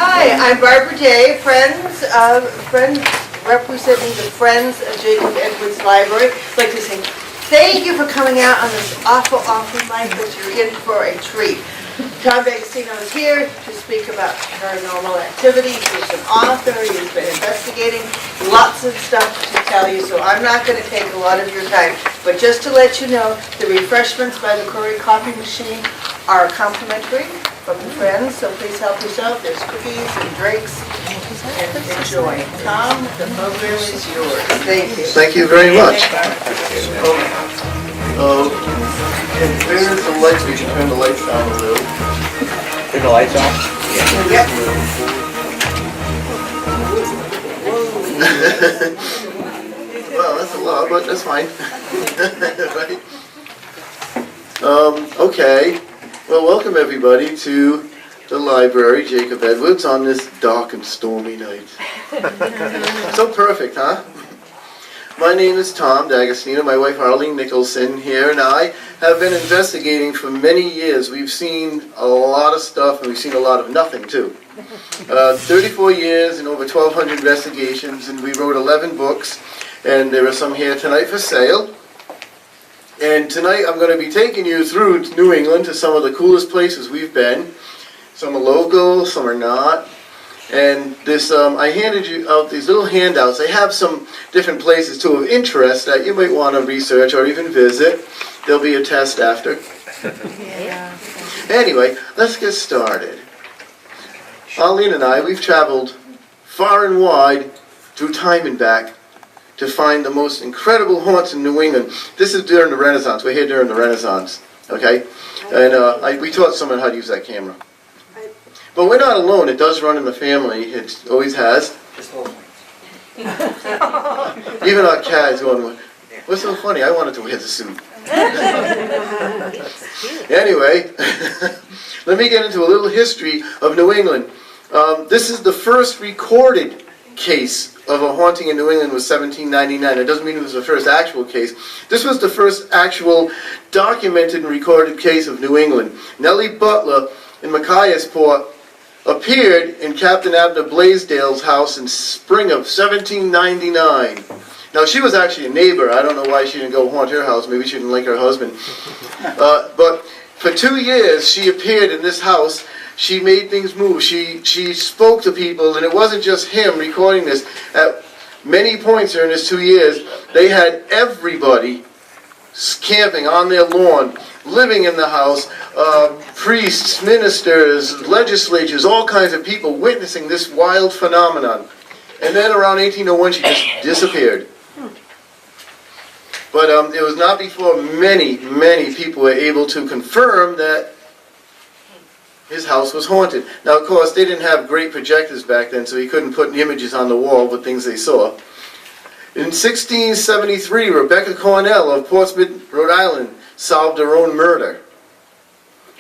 Hi, I'm Barbara Day, friend representing the Friends of Jacob Edwards Library. I'd like to say thank you for coming out on this awful night, but you're in for a treat. Tom D'Agostino is here to speak about paranormal activity. He's an author, he's been investigating, lots of stuff to tell you, so I'm not going to take a lot of your time. But just to let you know, the refreshments by the Curry coffee machine are complimentary from the Friends, so please help yourself. There's cookies and drinks, and enjoy. Tom, the program is yours. Thank you. Thank you very much. There's the lights. We can turn the lights down a little. Turn the lights on? Yep. Well, that's a lot, but that's fine. Right? Okay. Well, welcome everybody to the library, Jacob Edwards, on this dark and stormy night. So perfect, huh? My name is Tom D'Agostino. My wife Arlene Nicholson here and I have been investigating for many years. We've seen a lot of stuff and we've seen a lot of nothing too. 34 years and over 1,200 investigations, and we wrote 11 books, and there are some here tonight for sale. And tonight I'm going to be taking you through New England to some of the coolest places we've been. Some are local, some are not. And this, I handed you out these little handouts. They have some different places too of interest that you might want to research or even visit. There'll be a test after. Yeah. Anyway, let's get started. Arlene and I, we've traveled far and wide through time and back to find the most incredible haunts in New England. This is during the Renaissance. We're here during the Renaissance, okay? And we taught someone how to use that camera. But we're not alone. It does run in the family. It always has. Even our cat's going, what's so funny? I wanted to wear the suit. Anyway, let me get into a little history of New England. This is the first recorded case of a haunting in New England was 1799. It doesn't mean it was the first actual case. This was the first actual documented and recorded case of New England. Nellie Butler in Machiasport appeared in Captain Abner Blaisdell's house in spring of 1799. Now, she was actually a neighbor. I don't know why she didn't go haunt her house. Maybe she didn't like her husband. But for 2 years, she appeared in this house. She made things move. She spoke to people, and it wasn't just him recording this. At many points during this 2 years, they had everybody camping on their lawn, living in the house, priests, ministers, legislatures, all kinds of people witnessing this wild phenomenon. And then around 1801, she just disappeared. But it was not before many people were able to confirm that his house was haunted. Now, of course, they didn't have great projectors back then, so he couldn't put images on the wall with things they saw. In 1673, Rebecca Cornell of Portsmouth, Rhode Island, solved her own murder.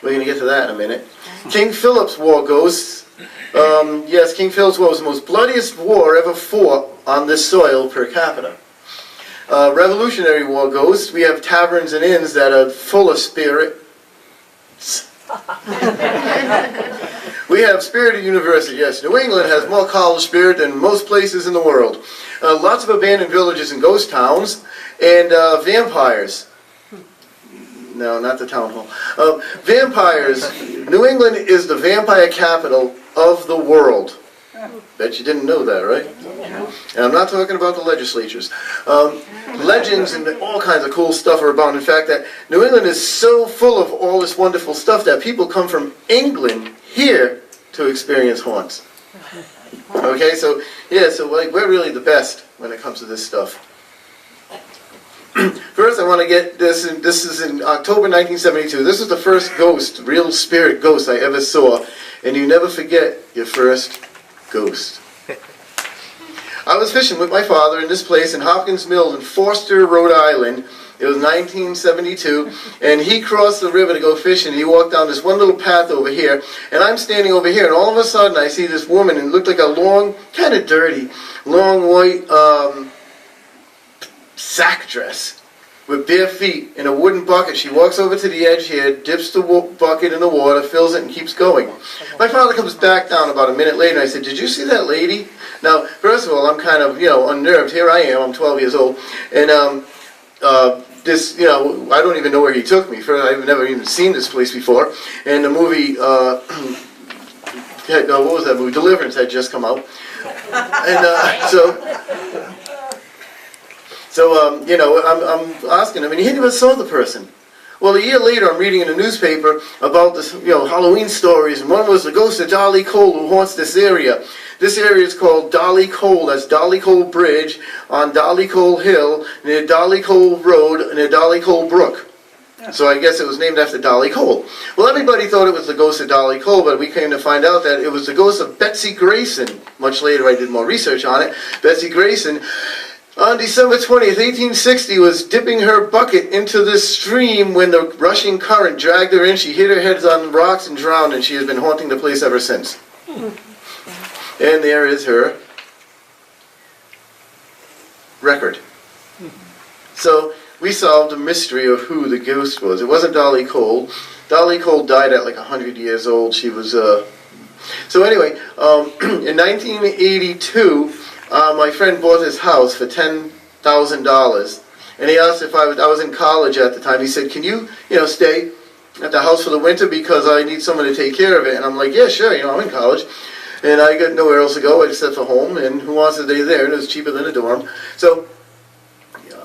We're going to get to that in a minute. King Philip's War ghosts. Yes, King Philip's War was the most bloodiest war ever fought on this soil per capita. Revolutionary War ghosts. We have taverns and inns that are full of spirit. We have Spirited University. Yes, New England has more college spirit than most places in the world. Lots of abandoned villages and ghost towns, and vampires. No, not the town hall. Vampires. New England is the vampire capital of the world. Bet you didn't know that, right? And I'm not talking about the legislatures. Legends and all kinds of cool stuff are about. In fact, that New England is so full of all this wonderful stuff that people come from England here to experience haunts. Okay, so yeah, so like we're really the best when it comes to this stuff. First, I want to get this. This is in October 1972. This is the first ghost, real spirit ghost I ever saw, and you never forget your first ghost. I was fishing with my father in this place in Hopkins Mills in Forster, Rhode Island. It was 1972, and he crossed the river to go fishing. He walked down this one little path over here, and I'm standing over here, and all of a sudden I see this woman, and it looked like a long, kind of dirty, long white sack dress. with bare feet in a wooden bucket. She walks over to the edge here, dips the bucket in the water, fills it, and keeps going. My father comes back down about a minute later, and I said, "Did you see that lady?" Now, first of all, I'm kind of, unnerved. Here I am, I'm 12 years old, and this, I don't even know where he took me. First, I've never even seen this place before. And the movie, what was that movie? Deliverance had just come out. And I'm asking him, and he never saw the person. Well, a year later, I'm reading in the newspaper about this, Halloween stories, and one was the ghost of Dolly Cole who haunts this area. This area is called Dolly Cole. That's Dolly Cole Bridge on Dolly Cole Hill, near Dolly Cole Road, near Dolly Cole Brook. So I guess it was named after Dolly Cole. Well, everybody thought it was the ghost of Dolly Cole, but we came to find out that it was the ghost of Betsy Grayson. Much later, I did more research on it. Betsy Grayson, on December 20th, 1860, was dipping her bucket into this stream when the rushing current dragged her in. She hit her head on rocks and drowned, and she has been haunting the place ever since. And there is her record. So we solved the mystery of who the ghost was. It wasn't Dolly Cole. Dolly Cole died at like 100 years old. She was, So anyway, in 1982, my friend bought his house for $10,000. And he asked if I was in college at the time. He said, "Can you, stay at the house for the winter because I need someone to take care of it?" And I'm like, "Yeah, sure, I'm in college." And I got nowhere else to go except for home, and who wants to stay there? And it was cheaper than a dorm. So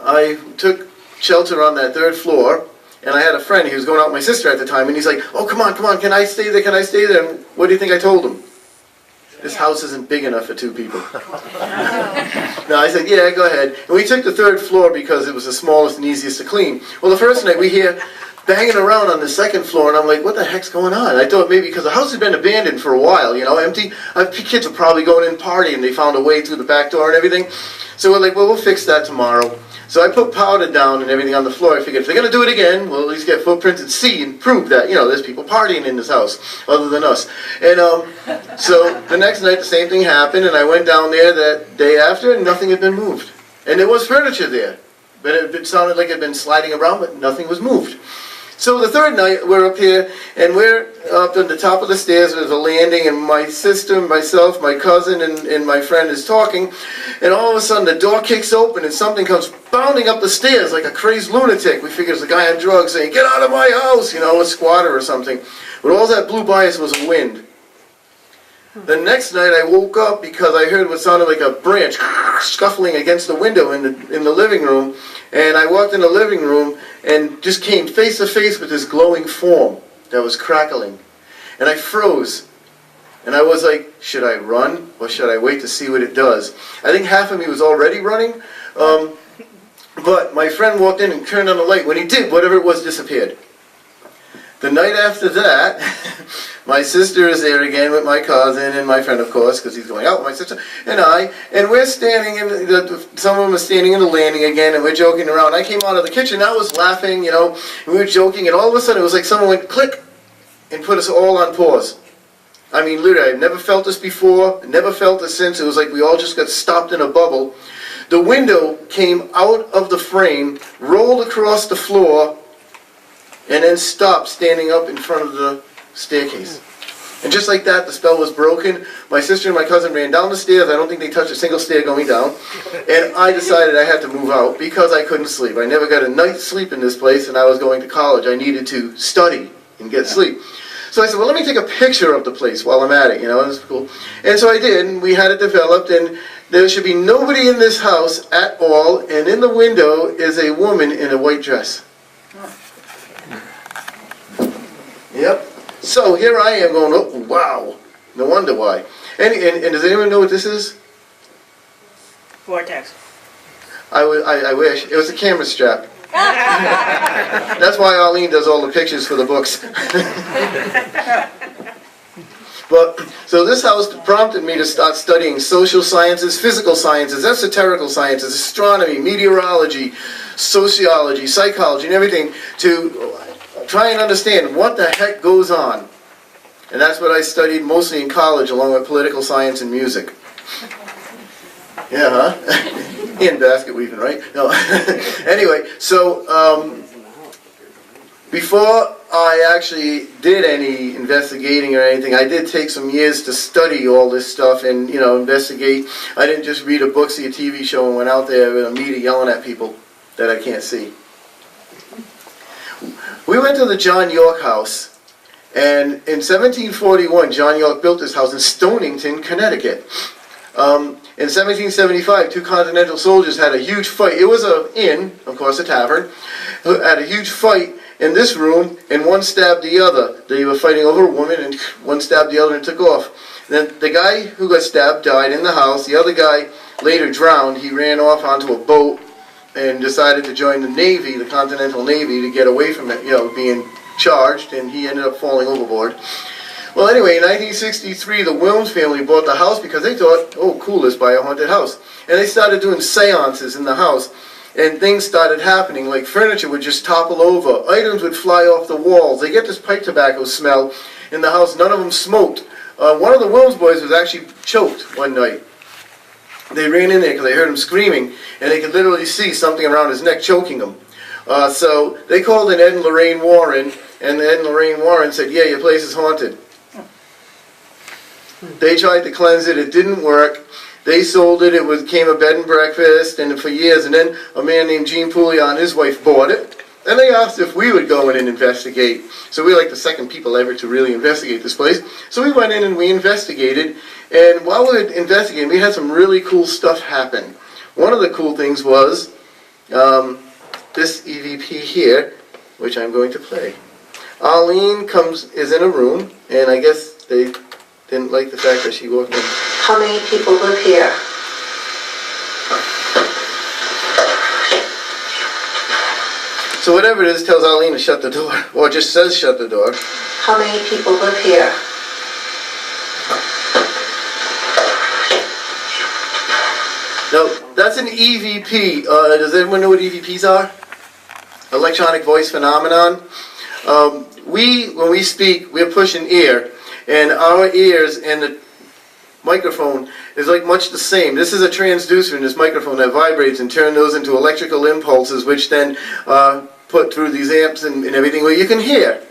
I took shelter on that third floor, and I had a friend, he was going out with my sister at the time, and he's like, "Oh, come on, can I stay there, And what do you think I told him? "This house isn't big enough for 2 people. No, I said, "Yeah, go ahead." And we took the third floor because it was the smallest and easiest to clean. Well, the first night we hear banging around on the second floor, and I'm like, "What the heck's going on?" I thought maybe because the house had been abandoned for a while, empty. Kids were probably going in partying. They found a way through the back door and everything. So we're like, "Well, we'll fix that tomorrow." So I put powder down and everything on the floor. I figured if they're going to do it again, we'll at least get footprints and see and prove that, there's people partying in this house other than us. And so the next night the same thing happened, and I went down there that day after, and nothing had been moved. And there was furniture there, but it sounded like it had been sliding around, but nothing was moved. So the third night, we're up here, and we're up on the top of the stairs. There's a landing, and my sister, myself, my cousin, and my friend is talking, and all of a sudden the door kicks open, and something comes bounding up the stairs like a crazy lunatic. We figure it's a guy on drugs saying, "Get out of my house," a squatter or something. But all that blew by us was a wind. The next night I woke up because I heard what sounded like a branch scuffling against the window in the living room, and I walked in the living room and just came face to face with this glowing form that was crackling. And I froze. And I was like, should I run or should I wait to see what it does? I think half of me was already running, but my friend walked in and turned on the light. When he did, whatever it was disappeared. The night after that, my sister is there again with my cousin and my friend, of course, because he's going out with my sister and I, and we're standing some of them are standing in the landing again, and we're joking around. I came out of the kitchen, I was laughing, and we were joking, and all of a sudden it was like someone went click and put us all on pause. I mean, literally, I've never felt this before, never felt this since. It was like we all just got stopped in a bubble. The window came out of the frame, rolled across the floor, and then stopped standing up in front of the staircase. And just like that, the spell was broken. My sister and my cousin ran down the stairs. I don't think they touched a single stair going down. And I decided I had to move out because I couldn't sleep. I never got a night's sleep in this place, and I was going to college. I needed to study and get sleep. So I said, well, let me take a picture of the place while I'm at it, it was cool. And so I did, and we had it developed, and there should be nobody in this house at all, and in the window is a woman in a white dress. Yep. So here I am going, oh, wow. No wonder why. And does anyone know what this is? Vortex. I wish. It was a camera strap. That's why Arlene does all the pictures for the books. But so this house prompted me to start studying social sciences, physical sciences, esoterical sciences, astronomy, meteorology, sociology, psychology, and everything to try and understand what the heck goes on. And that's what I studied mostly in college, along with political science and music. Yeah, huh? And basket weaving, right? No. Anyway, so before I actually did any investigating or anything, I did take some years to study all this stuff and, you know, investigate. I didn't just read a book, see a TV show, and went out there in a meeting yelling at people that I can't see. We went to the John York House, and in 1741, John York built this house in Stonington, Connecticut. In 1775, two Continental soldiers had a huge fight. It was an inn, of course, a tavern, had a huge fight in this room, and one stabbed the other. They were fighting over a woman, and one stabbed the other and took off. Then the guy who got stabbed died in the house. The other guy later drowned. He ran off onto a boat and decided to join the Navy, the Continental Navy, to get away from it, you know, being charged, and he ended up falling overboard. Well, anyway, in 1963, the Wilms family bought the house because they thought, oh, cool, let's buy a haunted house. And they started doing seances in the house, and things started happening, like furniture would just topple over, items would fly off the walls. They get this pipe tobacco smell in the house. None of them smoked. One of the Wilms boys was actually choked one night. They ran in there because they heard him screaming, and they could literally see something around his neck choking him. So they called in Ed and Lorraine Warren, and Ed and Lorraine Warren said, yeah, your place is haunted. They tried to cleanse it, it didn't work. They sold it, it became a bed and breakfast, and for years, and then a man named Gene Pouliot and his wife bought it, and they asked if we would go in and investigate. So we were like the second people ever to really investigate this place. So we went in and we investigated, and while we were investigating, we had some really cool stuff happen. One of the cool things was this EVP here, which I'm going to play. Arlene is in a room, and I guess they didn't like the fact that she walked in. How many people live here? So whatever it is tells Arlene to shut the door, or just says shut the door. How many people live here? Now, that's an EVP. Does everyone know what EVPs are? Electronic voice phenomenon. When we speak, we're pushing air, and our ears and the microphone is like much the same. This is a transducer in this microphone that vibrates and turns those into electrical impulses, which then put through these amps and everything where you can hear.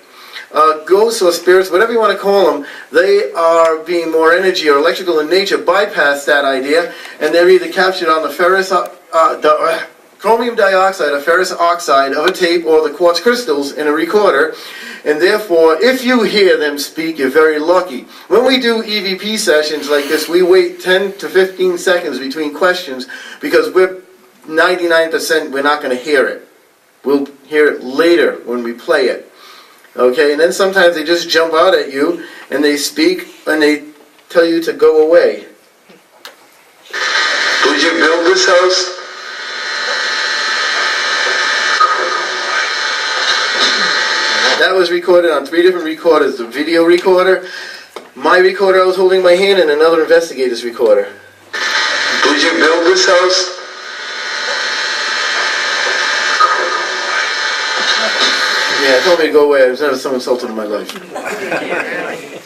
Ghosts or spirits, whatever you want to call them, they are being more energy or electrical in nature, bypass that idea, and they're either captured on the chromium dioxide or ferrous oxide of a tape or the quartz crystals in a recorder, and therefore if you hear them speak, you're very lucky. When we do EVP sessions like this, we wait 10 to 15 seconds between questions because we're 99% we're not going to hear it. We'll hear it later when we play it. Okay, and then sometimes they just jump out at you and they speak and they tell you to go away. Did you build this house? That was recorded on 3 different recorders. The video recorder, my recorder I was holding in my hand, and another investigator's recorder. Did you build this house? Yeah, told me to go away. I was never so insulted in my life.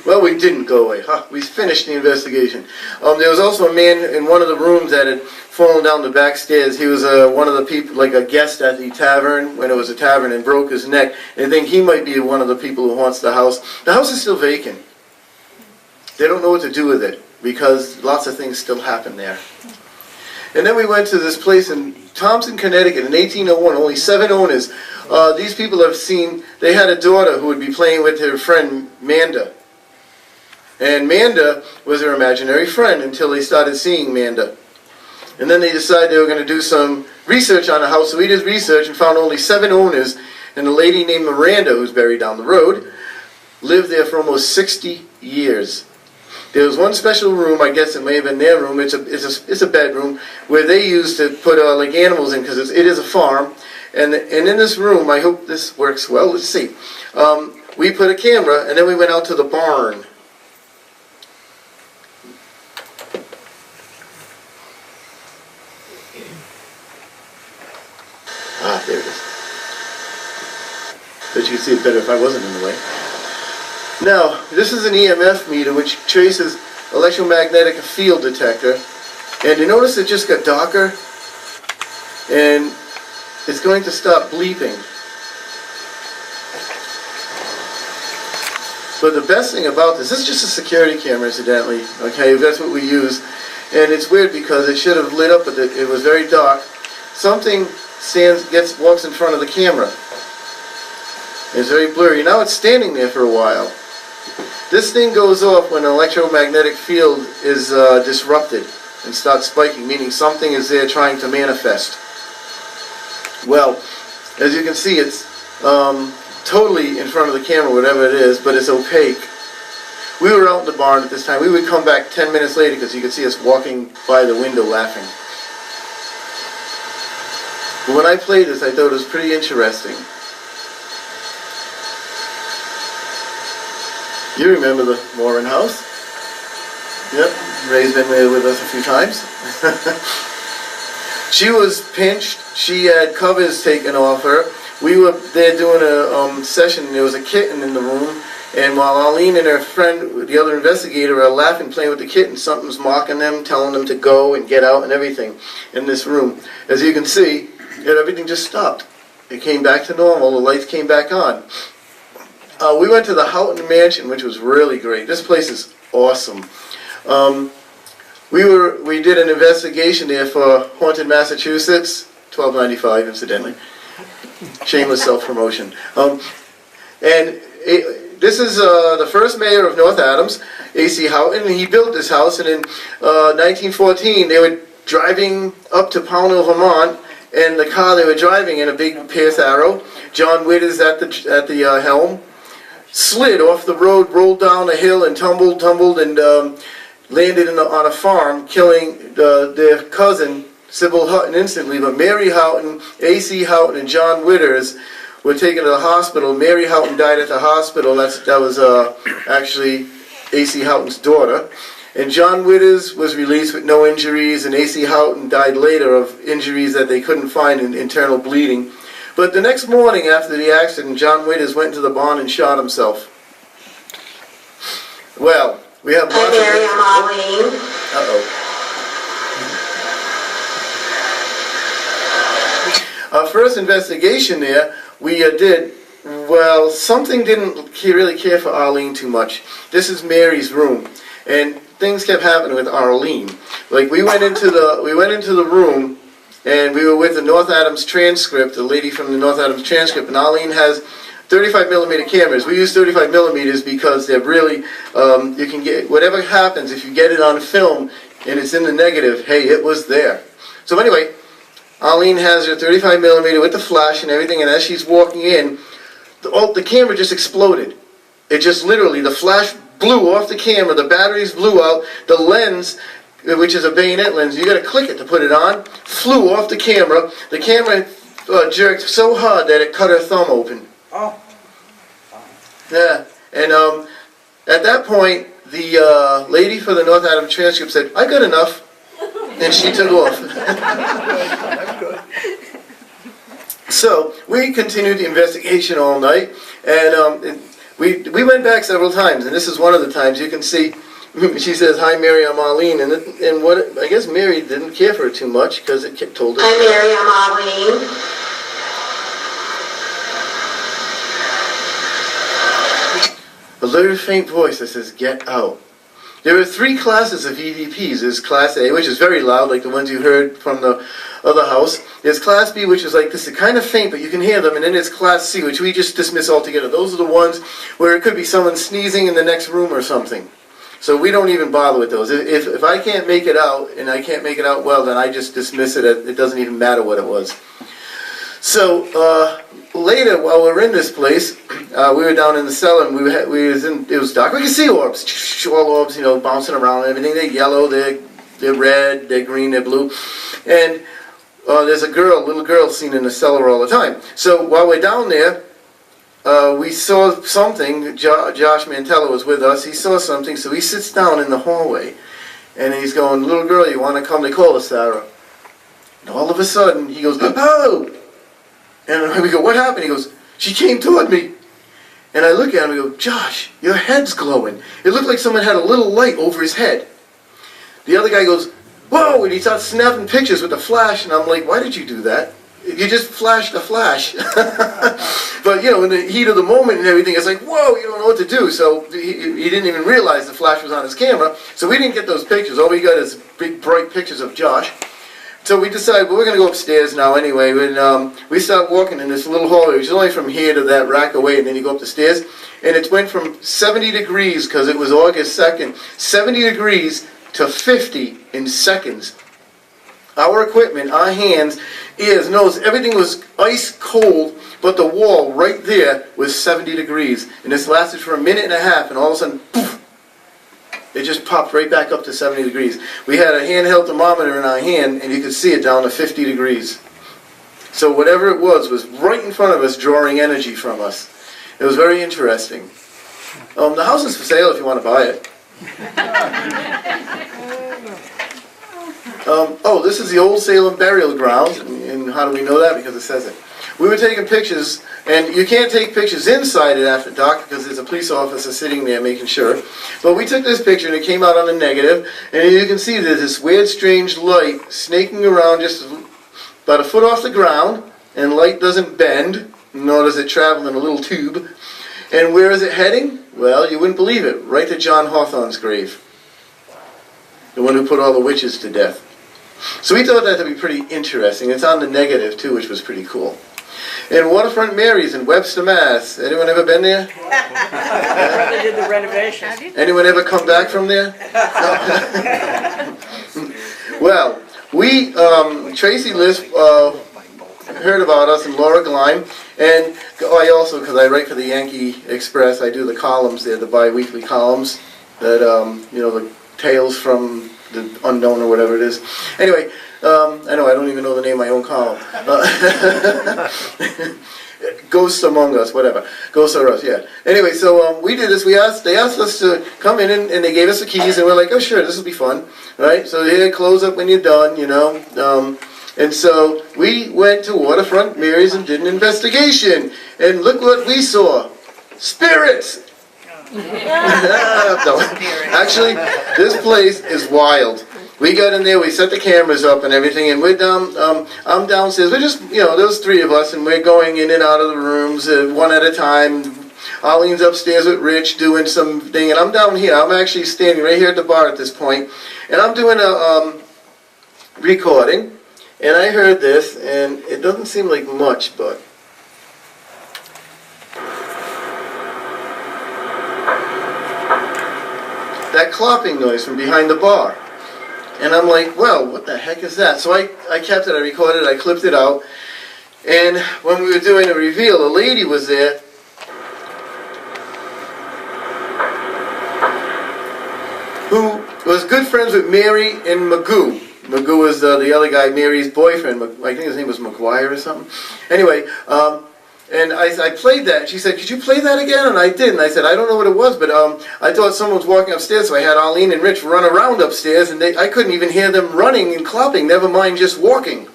Well, we didn't go away. We finished the investigation. There was also a man in one of the rooms that had fallen down the back stairs. He was one of the people, like a guest at the tavern, when it was a tavern, and broke his neck. And I think he might be one of the people who haunts the house. The house is still vacant. They don't know what to do with it, because lots of things still happen there. And then we went to this place in Thompson, Connecticut in 1801, only 7 owners. These people have seen, they had a daughter who would be playing with her friend Manda. And Manda was her imaginary friend until they started seeing Manda. And then they decided they were going to do some research on the house, so we did research and found only 7 owners, and a lady named Miranda, who's buried down the road, lived there for almost 60 years. There was one special room, I guess it may have been their room, it's a bedroom, where they used to put like animals in, because it is a farm. And in this room, I hope this works well, let's see. We put a camera, and then we went out to the barn. Ah, there it is. Bet you could see it better if I wasn't in the way. Now, this is an EMF meter which traces electromagnetic field detector. And you notice it just got darker, and it's going to stop bleeping. But the best thing about this is just a security camera, incidentally. Okay, that's what we use. And it's weird because it should have lit up, but it was very dark. Something walks in front of the camera. It's very blurry. Now it's standing there for a while. This thing goes off when an electromagnetic field is disrupted and starts spiking, meaning something is there trying to manifest. Well, as you can see, it's totally in front of the camera, whatever it is, but it's opaque. We were out in the barn at this time. We would come back 10 minutes later because you could see us walking by the window laughing. But when I played this, I thought it was pretty interesting. You remember the Warren house? Yep, Ray's been there with us a few times. She was pinched. She had covers taken off her. We were there doing a session, and there was a kitten in the room. And while Arlene and her friend, the other investigator, are laughing, playing with the kitten, something's mocking them, telling them to go and get out and everything in this room. As you can see, everything just stopped. It came back to normal. The lights came back on. We went to the Houghton Mansion, which was really great. This place is awesome. We did an investigation there for Haunted Massachusetts, $12.95 incidentally. Shameless self-promotion. This is the first mayor of North Adams, A.C. Houghton, and he built this house. And in 1914, they were driving up to Pownell, Vermont, and the car they were driving in, a big Pierce Arrow. John Witters at the helm, slid off the road, rolled down a hill, and tumbled, and landed on a farm, killing their cousin, Sybil Houghton, instantly. But Mary Houghton, A.C. Houghton, and John Witters were taken to the hospital. Mary Houghton died at the hospital. That was actually A.C. Houghton's daughter. And John Witters was released with no injuries, and A.C. Houghton died later of injuries that they couldn't find in internal bleeding. But the next morning after the accident, John Witters went into the barn and shot himself. Well, we have... Hi, Mary, I'm Arlene. Uh-oh. Our first investigation there, we did, well, something didn't really care for Arlene too much. This is Mary's room, and things kept happening with Arlene. Like, we went into the room, and we were with the North Adams transcript, the lady from the North Adams transcript, and Arlene has 35mm cameras. We use 35mm because they're really, you can get, whatever happens, if you get it on film and it's in the negative, hey, it was there. So anyway, Arlene has her 35mm with the flash and everything, and as she's walking in, the camera just exploded. It just literally, the flash blew off the camera, the batteries blew out, the lens, which is a bayonet lens, you got to click it to put it on, flew off the camera. The camera jerked so hard that it cut her thumb open. Oh. Yeah, and at that point, the lady for the North Adams transcript said, "I got enough," and she took off. So we continued the investigation all night, and we went back several times, and this is one of the times. You can see she says, "Hi Mary, I'm Arlene," and what I guess Mary didn't care for it too much because it told her. Hi, Mary, I'm Arlene. A little faint voice that says, "Get out." There are 3 classes of EVPs. There's Class A, which is very loud, like the ones you heard from the other house. There's Class B, which is like this, kind of faint, but you can hear them. And then there's Class C, which we just dismiss altogether. Those are the ones where it could be someone sneezing in the next room or something. So we don't even bother with those. If I can't make it out, and I can't make it out well, then I just dismiss it. It doesn't even matter what it was. So later, while we were in this place, we were down in the cellar, and it was dark. We could see orbs, all orbs, you know, bouncing around and everything. They're yellow, they're red, they're green, they're blue. And there's a little girl seen in the cellar all the time. So while we're down there, we saw something. Josh Mantella was with us. He saw something, so he sits down in the hallway, and he's going, "Little girl, you want to come? They call us Sarah." And all of a sudden, he goes, "Oh!" And we go, "What happened?" He goes, "She came toward me." And I look at him and go, "Josh, your head's glowing." It looked like someone had a little light over his head. The other guy goes, whoa, and he starts snapping pictures with the flash, and I'm like, why did you do that? You just flashed a flash. But, you know, in the heat of the moment and everything, it's like, whoa, you don't know what to do. So he didn't even realize the flash was on his camera, so we didn't get those pictures. All we got is big, bright pictures of Josh. So we decided, well, we're going to go upstairs now anyway. When we start walking in this little hallway, which is only from here to that rack away, and then you go up the stairs, and it went from 70 degrees, because it was August 2nd, 70 degrees to 50 in seconds. Our equipment, our hands, ears, nose, everything was ice cold, but the wall right there was 70 degrees. And this lasted for a minute and a half, and all of a sudden, poof, it just popped right back up to 70 degrees. We had a handheld thermometer in our hand, and you could see it down to 50 degrees. So whatever it was right in front of us, drawing energy from us. It was very interesting. The house is for sale if you want to buy it. Oh, this is the old Salem burial ground, and how do we know that? Because it says it. We were taking pictures, and you can't take pictures inside it after dark because there's a police officer sitting there making sure. But we took this picture, and it came out on the negative, and you can see there's this weird, strange light snaking around just about a foot off the ground, and light doesn't bend, nor does it travel in a little tube. And where is it heading? Well, you wouldn't believe it, right to John Hawthorne's grave. The one who put all the witches to death. So we thought that to be pretty interesting. It's on the negative too, which was pretty cool. And Waterfront Mary's in Webster, Mass. Anyone ever been there? They did the renovations. Anyone ever come back from there? Well, we, Tracy Lisp heard about us, and Laura Gleim, and I also, because I write for the Yankee Express, I do the columns there, the bi-weekly columns, that, you know, the Tales from the Unknown or whatever it is. Anyway, I know I don't even know the name of my own column. Ghosts Among Us, whatever. Ghosts Are Us, yeah. Anyway, so we did this. They asked us to come in, and they gave us the keys, and we're like, oh sure, this will be fun, right? So here, close up when you're done, you know. And so we went to Waterfront Mary's and did an investigation, and look what we saw. Spirits! No. Actually, this place is wild. We got in there, we set the cameras up and everything, and we're down, I'm downstairs. We're just, you know, there's three of us, and we're going in and out of the rooms one at a time. Arlene's upstairs with Rich doing something, and I'm down here. I'm actually standing right here at the bar at this point, and I'm doing a recording, and I heard this, and it doesn't seem like much, but that clopping noise from behind the bar. And I'm like, well, what the heck is that? So I kept it, I recorded it, I clipped it out. And when we were doing a reveal, a lady was there who was good friends with Mary and Magoo. Magoo was the other guy, Mary's boyfriend. I think his name was McGuire or something. Anyway, and I played that, and she said, could you play that again? And I did, and I said, I don't know what it was, but I thought someone was walking upstairs, so I had Arlene and Rich run around upstairs, and I couldn't even hear them running and clopping, never mind just walking.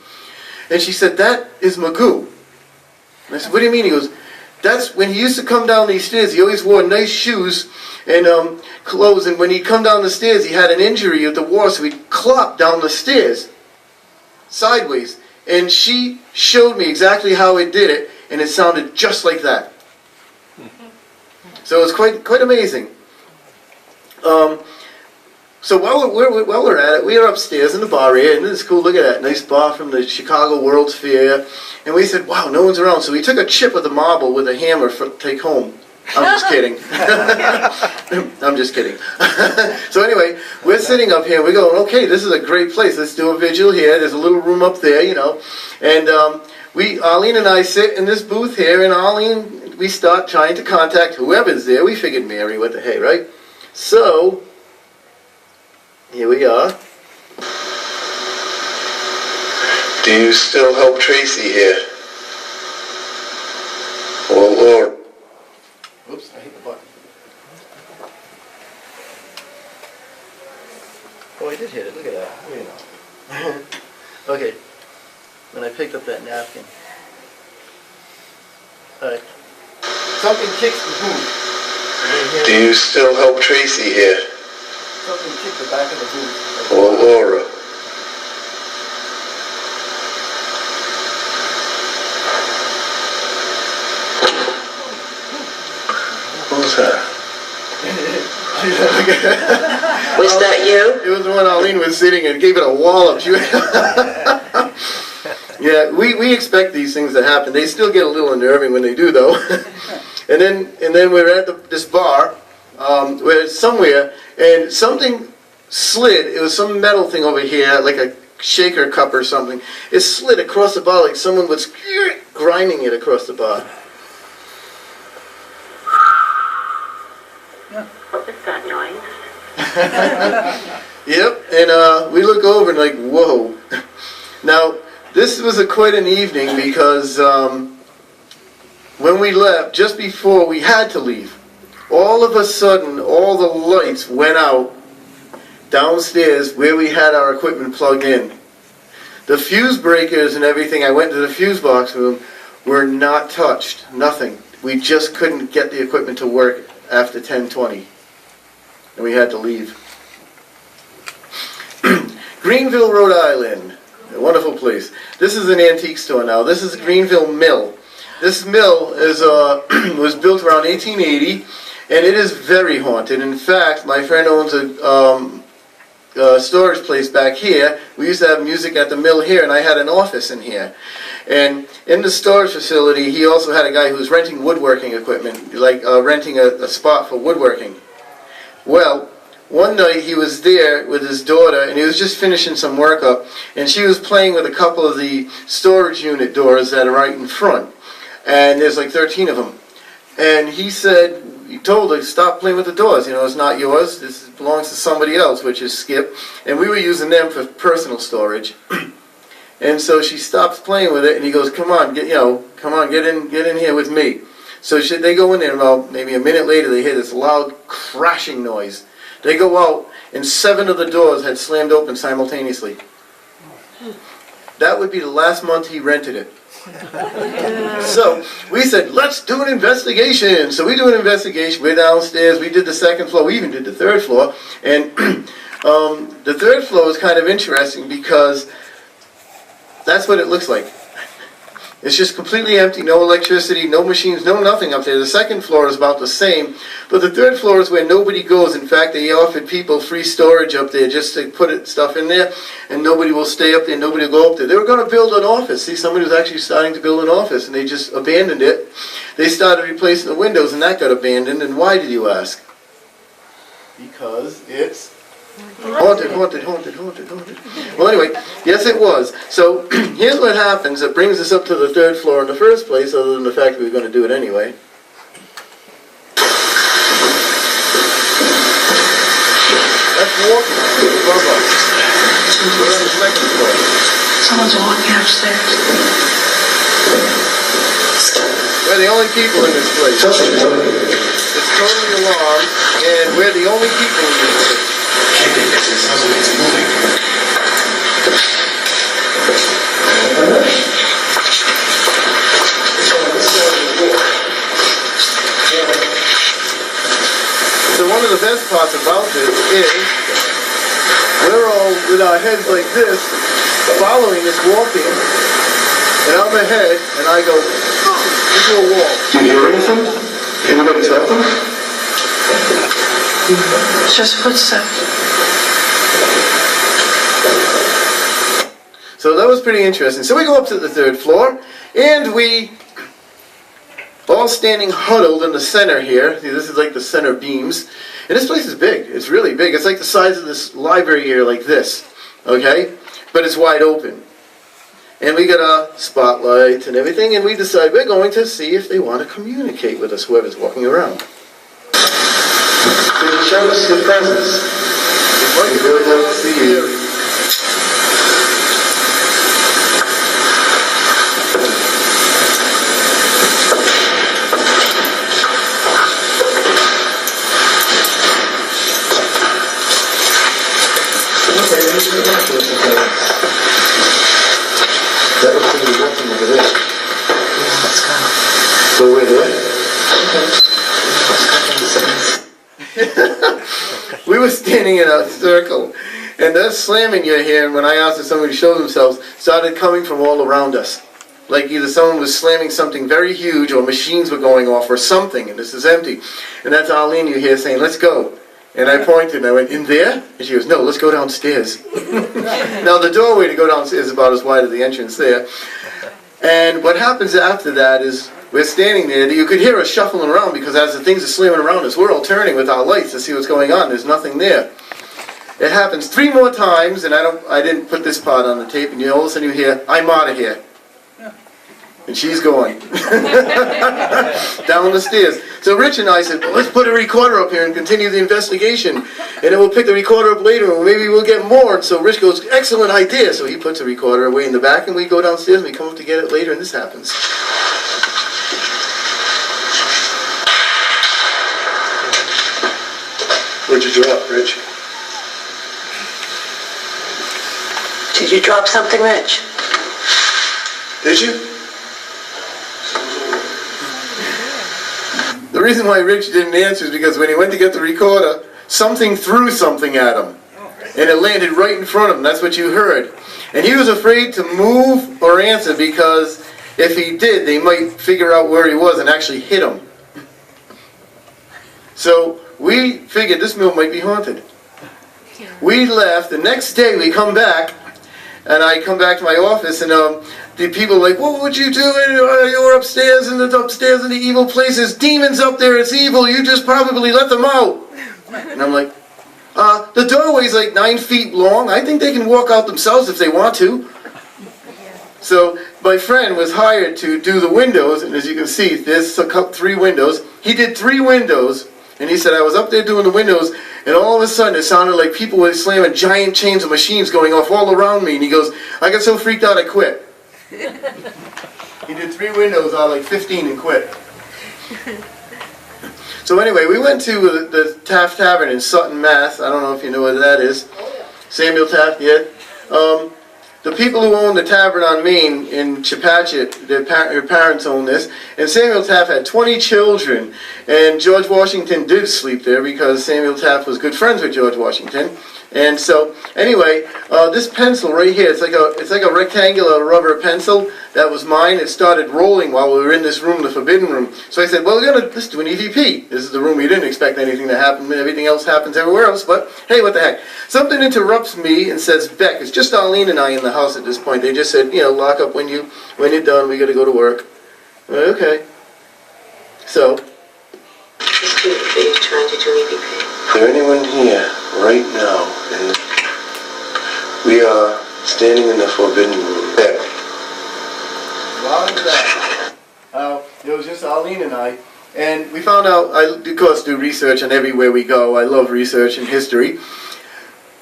And she said, that is Magoo. And I said, what do you mean? He goes, that's when he used to come down these stairs, he always wore nice shoes and clothes, and when he'd come down the stairs, he had an injury at the wall, so he'd clop down the stairs, sideways. And she showed me exactly how it did it, and it sounded just like that. So it was quite amazing. So while we're at it, we are upstairs in the bar area, and this is cool, look at that, nice bar from the Chicago World's Fair. And we said, wow, no one's around. So we took a chip of the marble with a hammer to take home. I'm just kidding. I'm just kidding. So anyway, we're sitting up here, we're going, okay, this is a great place. Let's do a vigil here. There's a little room up there, you know. And Arlene and I sit in this booth here, and Arlene, we start trying to contact whoever's there. We figured Mary, what the hey, right? So, here we are. Do you still help Tracy here? Or Oops, I hit the button. Oh, I did hit it. Look at that. You know. Okay. Then I picked up that napkin. Alright. Something kicks the booth. do you still help Tracy here? Something kicked the back of the booth. Or Laura? Was that you? It was the one Arlene was sitting and gave it a wallop. Yeah, we expect these things to happen. They still get a little unnerving when they do, though. and then we're at this bar, where it's somewhere, and something slid. It was some metal thing over here, like a shaker cup or something. It slid across the bar like someone was grinding it across the bar. What was that noise? Yep, and we look over and like, whoa. Now, this was quite an evening because when we left, just before we had to leave, all of a sudden, all the lights went out downstairs where we had our equipment plugged in. The fuse breakers and everything, I went to the fuse box room, were not touched, nothing. We just couldn't get the equipment to work after 10:20, and we had to leave. Greenville, Rhode Island, a wonderful place. This is an antique store now. This is Greenville Mill. This mill is was built around 1880, and it is very haunted. In fact, my friend owns a storage place back here. We used to have music at the mill here, and I had an office in here. And in the storage facility, he also had a guy who was renting woodworking equipment, like renting a spot for woodworking. Well, one night he was there with his daughter, and he was just finishing some work up, and she was playing with a couple of the storage unit doors that are right in front. And there's like 13 of them. And he said, he told her, stop playing with the doors, you know, it's not yours, this belongs to somebody else, which is Skip. And we were using them for personal storage. And so she stops playing with it, and he goes, come on, get in here with me. So they go in there, about maybe a minute later, they hear this loud crashing noise. They go out, and 7 of the doors had slammed open simultaneously. That would be the last month he rented it. So we said, let's do an investigation. So we do an investigation. We're downstairs. We did the 2nd floor. We even did the 3rd floor. And the 3rd floor is kind of interesting because that's what it looks like. It's just completely empty, no electricity, no machines, no nothing up there. The 2nd floor is about the same, but the 3rd floor is where nobody goes. In fact, they offered people free storage up there just to put stuff in there, and nobody will stay up there, nobody will go up there. They were going to build an office. See, somebody was actually starting to build an office, and they just abandoned it. They started replacing the windows, and that got abandoned. And why, did you ask? Because it's haunted, haunted, haunted, haunted, haunted. Well, anyway, yes, it was. So here's what happens. It brings us up to the 3rd floor in the first place, other than the fact that we were going to do it anyway. That's walking above us. We're on the 2nd floor. Someone's walking upstairs. We're the only people in this place. It's totally alarmed, and we're the only people in this place. It's moving. So one of the best parts about this is we're all with our heads like this, following this walking, and I'm ahead, and I go into a wall. Do you hear anything? Anybody talking? It's just footsteps. So that was pretty interesting. So we go up to the 3rd floor, and we all standing huddled in the center here. See, this is like the center beams. And this place is big. It's really big. It's like the size of this library here, like this. Okay? But it's wide open. And we got a spotlight and everything, and we decide we're going to see if they want to communicate with us, whoever's walking around. Can you show us your presence? We really love to see you. That looks to be walking over there. Yeah, let's go. So we're there? We were standing in a circle, and that slamming you here, and when I asked if somebody to show themselves, started coming from all around us. Like either someone was slamming something very huge, or machines were going off, or something, and this is empty. And that's Arlene you hear saying, let's go. And I pointed and I went, in there? And she goes, no, let's go downstairs. Now the doorway to go downstairs is about as wide as the entrance there. And what happens after that is we're standing there. You could hear us shuffling around because as the things are slamming around us, we're all turning with our lights to see what's going on. There's nothing there. It happens 3 more times, and I didn't put this part on the tape, and all of a sudden you hear, I'm out of here. And she's going. Down the stairs. So Rich and I said, well, let's put a recorder up here and continue the investigation. And then we'll pick the recorder up later, and maybe we'll get more. And so Rich goes, excellent idea. So he puts a recorder away in the back, and we go downstairs, and we come up to get it later, and this happens. What'd you drop, Rich? Did you drop something, Rich? Did you? The reason why Rich didn't answer is because when he went to get the recorder, something threw something at him. And it landed right in front of him. That's what you heard. And he was afraid to move or answer because if he did, they might figure out where he was and actually hit him. So we figured this mill might be haunted. We left. The next day we come back, and I come back to my office, and the people are like, what would you do? You're upstairs in the evil place. There's demons up there. It's evil. You just probably let them out. And I'm like, the doorway's like 9 feet long. I think they can walk out themselves if they want to. So my friend was hired to do the windows, and as you can see, there's 3 windows. He did 3 windows, and he said, I was up there doing the windows, and all of a sudden it sounded like people were slamming giant chains of machines going off all around me. And he goes, I got so freaked out I quit. He did 3 windows out of like 15 and quit. So anyway, we went to the Taft Tavern in Sutton, Mass. I don't know if you know what that is. Samuel Taft, yeah. The people who own the Tavern on Main in CHEPACHET, their parents own this, and Samuel Taft had 20 children, and George Washington did sleep there because Samuel Taft was good friends with George Washington. And so, anyway, this pencil right here, it's like a rectangular rubber pencil. That was mine. It started rolling while we were in this room, the forbidden room. So I said, well, let's do an EVP. This is the room we didn't expect anything to happen. Everything else happens everywhere else, but hey, what the heck. Something interrupts me and says, Beck, it's just Arlene and I in the house at this point. They just said, lock up when you're done. We got to go to work. Okay. So. It's good for you trying to do EVP. Is there anyone here right now? And we are standing in the forbidden room. There. It was just Arlene and I, and we found out, I of course do research on everywhere we go. I love research and history.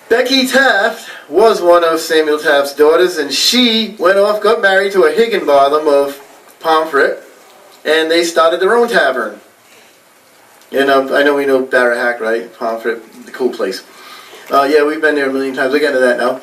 Becky Taft was one of Samuel Taft's daughters, and she went off, got married to a Higginbotham of Pomfret, and they started their own tavern. And I know we know BARA-HACK, right? Pomfret, the cool place. Yeah, we've been there a million times. We'll get into that now.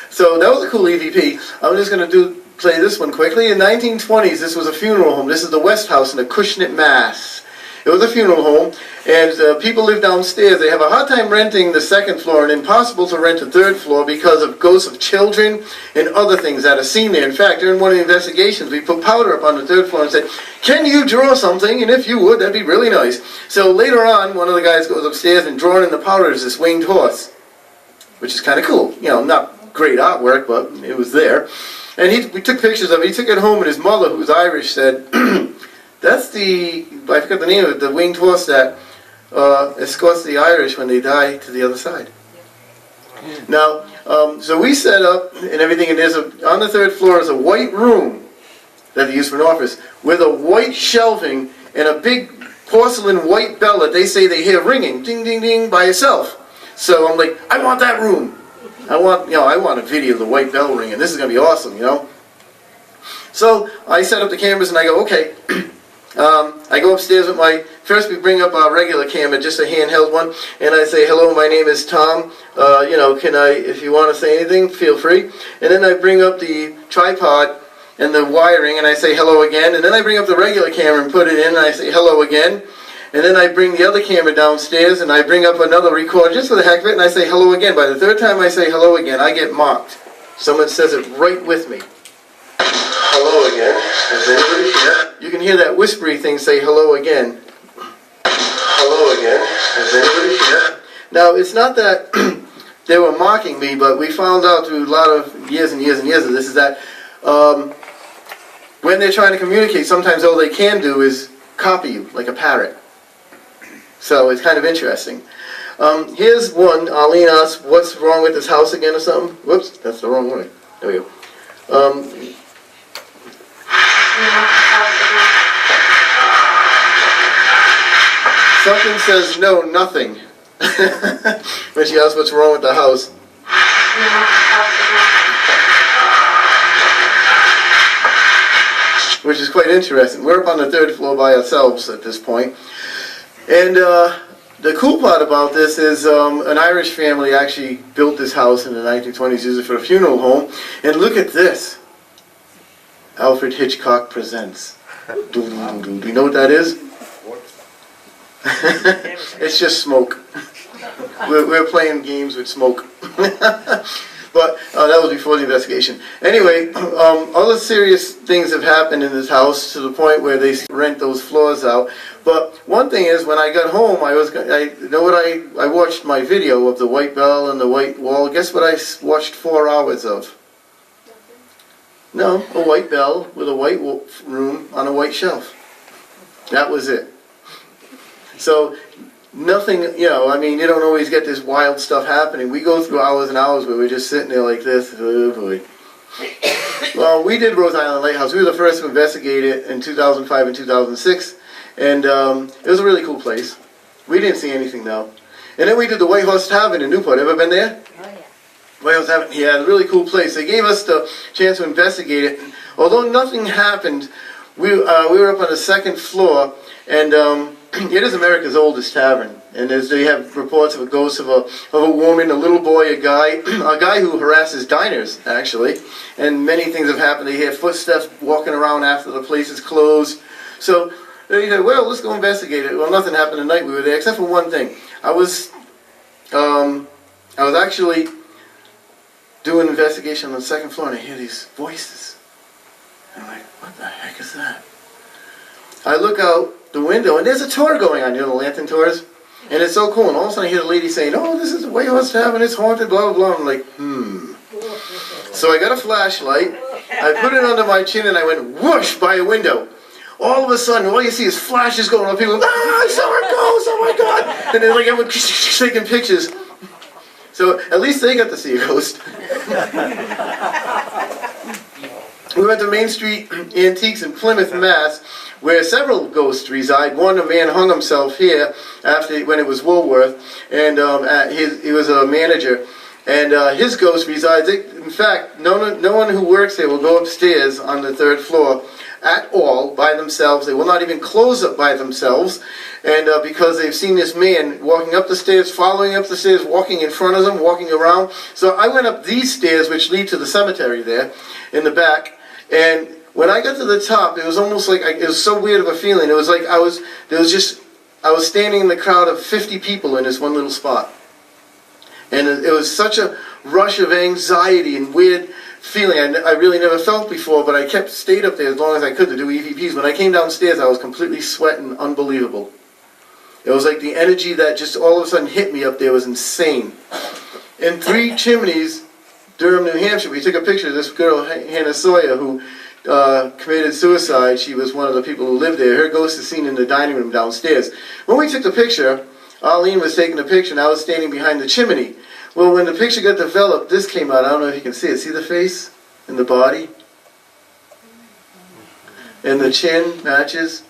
So that was a cool EVP. I'm just going to play this one quickly. In the 1920s, this was a funeral home. This is the West House in ACUSHNET, Mass. It was a funeral home, and people live downstairs. They have a hard time renting the 2nd floor, and impossible to rent the 3rd floor because of ghosts of children and other things that are seen there. In fact, during one of the investigations, we put powder up on the 3rd floor and said, can you draw something? And if you would, that'd be really nice. So later on, one of the guys goes upstairs, and drawn in the powder is this winged horse, which is kind of cool. Not great artwork, but it was there. And we took pictures of it. He took it home, and his mother, who's Irish, said, that's I forgot the name of it, the winged horse that escorts the Irish when they die to the other side. Now, so we set up and everything, and on the 3rd floor is a white room that they use for an office with a white shelving and a big porcelain white bell that they say they hear ringing, ding, ding, ding, by itself. So I'm like, I want that room. I want a video of the white bell ringing. This is going to be awesome, So I set up the cameras and I go, okay. I go upstairs with first we bring up our regular camera, just a handheld one, and I say, hello, my name is Tom, if you want to say anything, feel free. And then I bring up the tripod and the wiring, and I say hello again, and then I bring up the regular camera and put it in, and I say hello again. And then I bring the other camera downstairs, and I bring up another recorder just for the heck of it, and I say hello again. By the 3rd time I say hello again, I get mocked. Someone says it right with me. Hello again. Is anybody here? You can hear that whispery thing say hello again. Hello again. Is anybody here? Now, it's not that they were mocking me, but we found out through a lot of years and years and years of this is that when they're trying to communicate, sometimes all they can do is copy you, like a parrot. So it's kind of interesting. Here's one. Arlene asked, what's wrong with this house again or something? Whoops, that's the wrong way. There we go. Something says no, nothing. When she asks what's wrong with the house. Which is quite interesting. We're up on the 3rd floor by ourselves at this point. And the cool part about this is an Irish family actually built this house in the 1920s, used it for a funeral home. And look at this. Alfred Hitchcock Presents. Do you know what that is? It's just smoke. We're playing games with smoke. But that was before the investigation. Anyway, other serious things have happened in this house to the point where they rent those floors out. But one thing is, when I got home, I watched my video of the white bell and the white wall. Guess what I watched 4 hours of? No, a white bell with a white room on a white shelf. That was it. So, nothing, you know, I mean, you don't always get this wild stuff happening. We go through hours and hours where we're just sitting there like this. Oh boy. Well, we did Rose Island Lighthouse. We were the first to investigate it in 2005 and 2006. And it was a really cool place. We didn't see anything though. And then we did the White Horse Tavern in Newport. Ever been there? Oh yeah. White Horse Tavern, yeah, a really cool place. They gave us the chance to investigate it. Although nothing happened, we were up on the 2nd floor, and it is America's oldest tavern, and they have reports of a ghost of a woman, a little boy, a guy who harasses diners, actually, and many things have happened. They hear footsteps walking around after the place is closed. So they said, well, let's go investigate it. Well, nothing happened the night we were there, except for one thing. I was actually doing an investigation on the 2nd floor, and I hear these voices. And I'm like, what the heck is that? I look out the window, and there's a tour going on, you know, the lantern tours, and it's so cool, and all of a sudden I hear the lady saying, oh, this is the White Horse Tavern, it's haunted, blah, blah, blah. I'm like, So I got a flashlight, I put it under my chin, and I went whoosh by a window. All of a sudden, all you see is flashes going on, people, I saw her ghost, oh my God, and then like everyone taking pictures. So at least they got to see a ghost. We went to Main Street Antiques in Plymouth, Mass., where several ghosts reside. One, a man hung himself here when it was Woolworth, and he was a manager, and his ghost resides. In fact, no one who works there will go upstairs on the 3rd floor at all by themselves. They will not even close up by themselves, and because they've seen this man walking up the stairs, following up the stairs, walking in front of them, walking around. So I went up these stairs, which lead to the cemetery there in the back, and when I got to the top, it was almost like, it was so weird of a feeling. It was like I was standing in the crowd of 50 people in this one little spot. And it was such a rush of anxiety and weird feeling I really never felt before, but I stayed up there as long as I could to do EVPs. When I came downstairs, I was completely sweating, unbelievable. It was like the energy that just all of a sudden hit me up there was insane. In 3 Chimneys, Durham, New Hampshire, we took a picture of this girl, Hannah Sawyer, who committed suicide. She was one of the people who lived there. Her ghost is seen in the dining room downstairs. When we took the picture, Arlene was taking the picture, and I was standing behind the chimney. Well, when the picture got developed, this came out. I don't know if you can see it. See the face and the body? And the chin matches.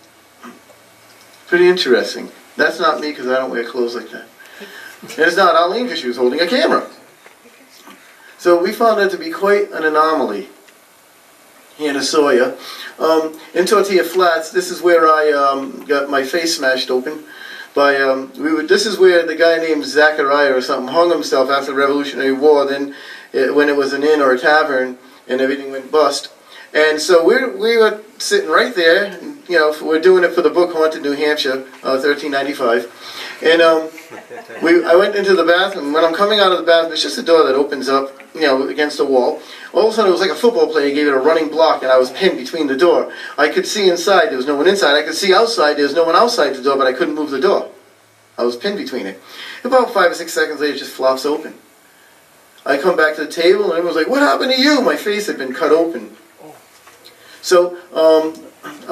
Pretty interesting. That's not me because I don't wear clothes like that. And it's not Arlene because she was holding a camera. So we found that to be quite an anomaly. Hannah Sawyer. In Tortilla Flats, this is where I got my face smashed open. This is where the guy named Zachariah or something hung himself after the Revolutionary War. Then, when it was an inn or a tavern, and everything went bust. And so we were sitting right there. And, you know, we're doing it for the book Haunted New Hampshire, 1395. And I went into the bathroom. When I'm coming out of the bathroom, it's just a door that opens up, you know, against the wall. All of a sudden, it was like a football player gave it a running block, and I was pinned between the door. I could see inside, there was no one inside. I could see outside, there was no one outside the door, but I couldn't move the door. I was pinned between it. About 5 or 6 seconds later, it just flops open. I come back to the table, and everyone's like, "What happened to you?" My face had been cut open. So, I'm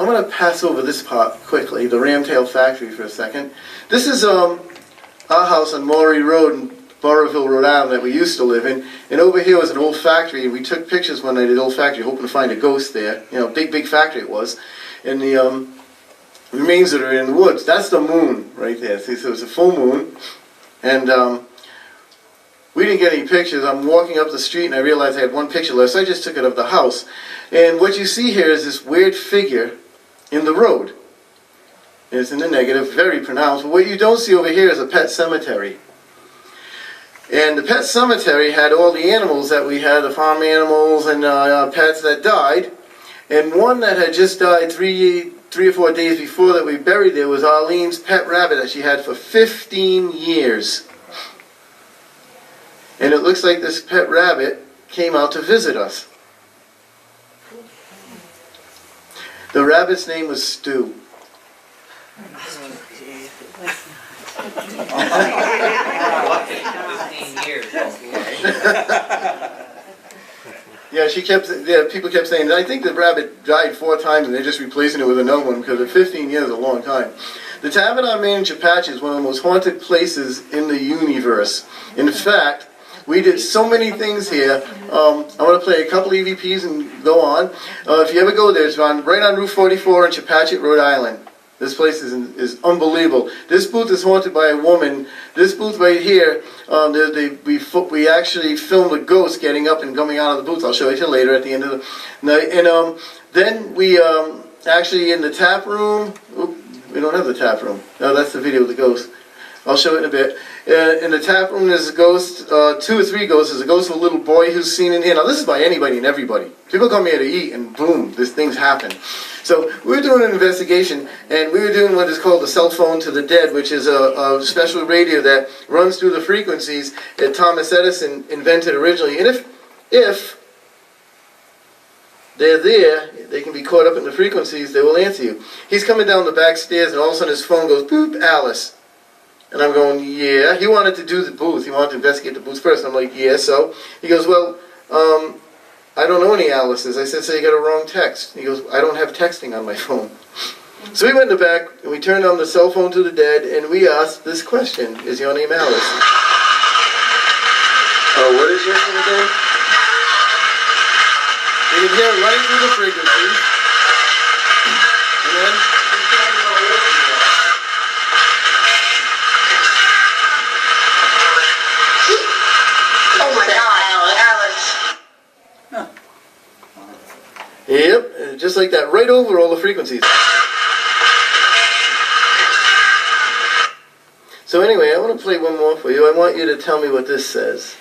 going to pass over this part quickly, the Ramtail factory for a second. This is our house on MOWRY Road in Burrillville, Rhode Island that we used to live in. And over here was an old factory, and we took pictures one night at the old factory hoping to find a ghost there. You know, big factory it was. And the remains that are in the woods, that's the moon right there. See, so it was a full moon. And we didn't get any pictures. I'm walking up the street and I realized I had one picture left, so I just took it of the house. And what you see here is this weird figure in the road. It's in the negative, very pronounced. But what you don't see over here is a pet cemetery. And the pet cemetery had all the animals that we had, the farm animals and pets that died. And one that had just died three or 4 days before that we buried there was Arlene's pet rabbit that she had for 15 years. And it looks like this pet rabbit came out to visit us. The rabbit's name was Stu. Yeah, people kept saying, I think the rabbit died 4 times and they're just replacing it with another one because of 15 years is a long time. The Tavern on Main in CHEPACHET is one of the most haunted places in the universe. In fact, we did so many things here. I'm going to play a couple EVPs and go on. If you ever go there, it's right on Route 44 in CHEPACHET, Rhode Island. This place is unbelievable. This booth is haunted by a woman. This booth right here, we actually filmed a ghost getting up and coming out of the booth. I'll show it to you later at the end of the night. And then we actually in the tap room. We don't have the tap room. No, that's the video of the ghost. I'll show it in a bit. In the tap room there's a ghost, 2 or 3 ghosts. There's a ghost of a little boy who's seen in here. Now this is by anybody and everybody. People come here to eat and boom, this thing's happen. So we were doing an investigation and we were doing what is called the cell phone to the dead, which is a special radio that runs through the frequencies that Thomas Edison invented originally. And if they're there, they can be caught up in the frequencies, they will answer you. He's coming down the back stairs and all of a sudden his phone goes, boop, Alice. And I'm going, yeah. He wanted to do the booth. He wanted to investigate the booth first. I'm like, yeah, so? He goes, well, I don't know any Alice's. I said, so you got a wrong text. He goes, I don't have texting on my phone. So we went in the back, and we turned on the cell phone to the dead, and we asked this question, is your name Alice? Oh, what is your name again? You can hear it running through the frequencies. And then... Oh my God, Alice. Yep, just like that, right over all the frequencies. So anyway, I want to play one more for you. I want you to tell me what this says.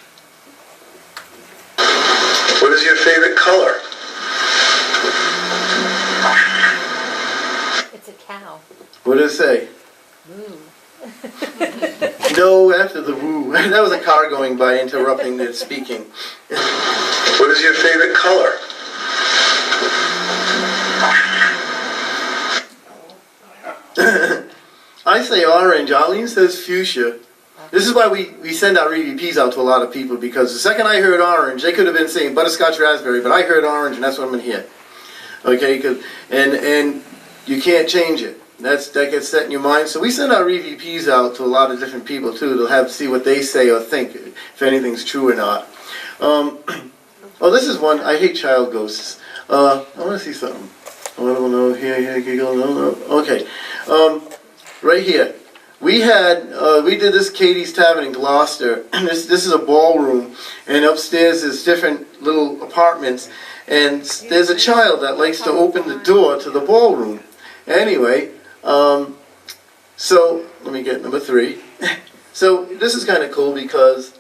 What is your favorite color? It's a cow. What does it say? Moo. No, after the woo. That was a car going by interrupting the speaking. What is your favorite color? I say orange. Arlene says fuchsia. This is why we send our EVPs out to a lot of people, because the second I heard orange, they could have been saying butterscotch raspberry, but I heard orange and that's what I'm going to hear. Okay, and you can't change it. That gets set in your mind. So we send our EVPs out to a lot of different people too to see what they say or think, if anything's true or not. Oh, this is one. I hate child ghosts. I want to see something. I want to know here, giggle, no. Okay, right here. We did this CADY'S Tavern in Gloucester. This is a ballroom, and upstairs is different little apartments, and there's a child that likes to open the door to the ballroom. Anyway, so let me get number 3. So this is kind of cool because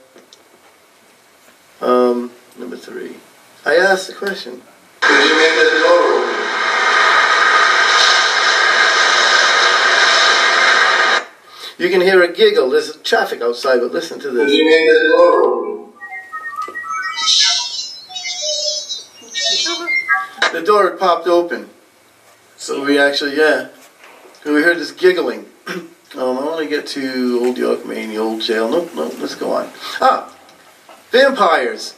number 3. I asked the question. Could you make the door open? You can hear a giggle. There's traffic outside, but listen to this. Could you make the door open? The door had popped open. So we actually, yeah. We heard this giggling. I want to get to Old York, Maine, the old jail. Nope, let's go on. Vampires.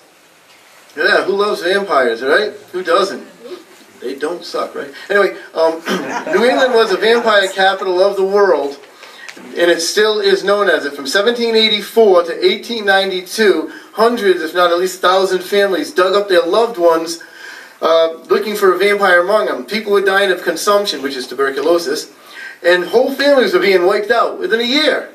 Yeah, who loves vampires, right? Who doesn't? They don't suck, right? Anyway, New England was the vampire capital of the world, and it still is known as it. From 1784 to 1892, hundreds, if not at least 1,000 families dug up their loved ones looking for a vampire among them. People were dying of consumption, which is tuberculosis, and whole families were being wiped out within a year.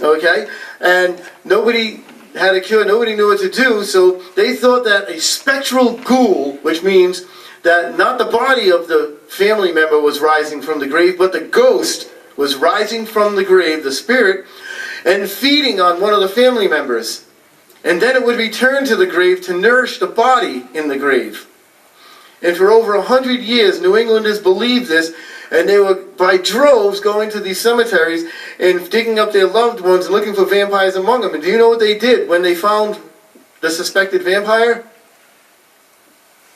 Okay? And nobody had a cure, nobody knew what to do, so they thought that a spectral ghoul, which means that not the body of the family member was rising from the grave, but the ghost was rising from the grave, the spirit, and feeding on one of the family members. And then it would return to the grave to nourish the body in the grave. And for over 100 years, New Englanders believed this, and they were by droves going to these cemeteries and digging up their loved ones and looking for vampires among them. And do you know what they did when they found the suspected vampire?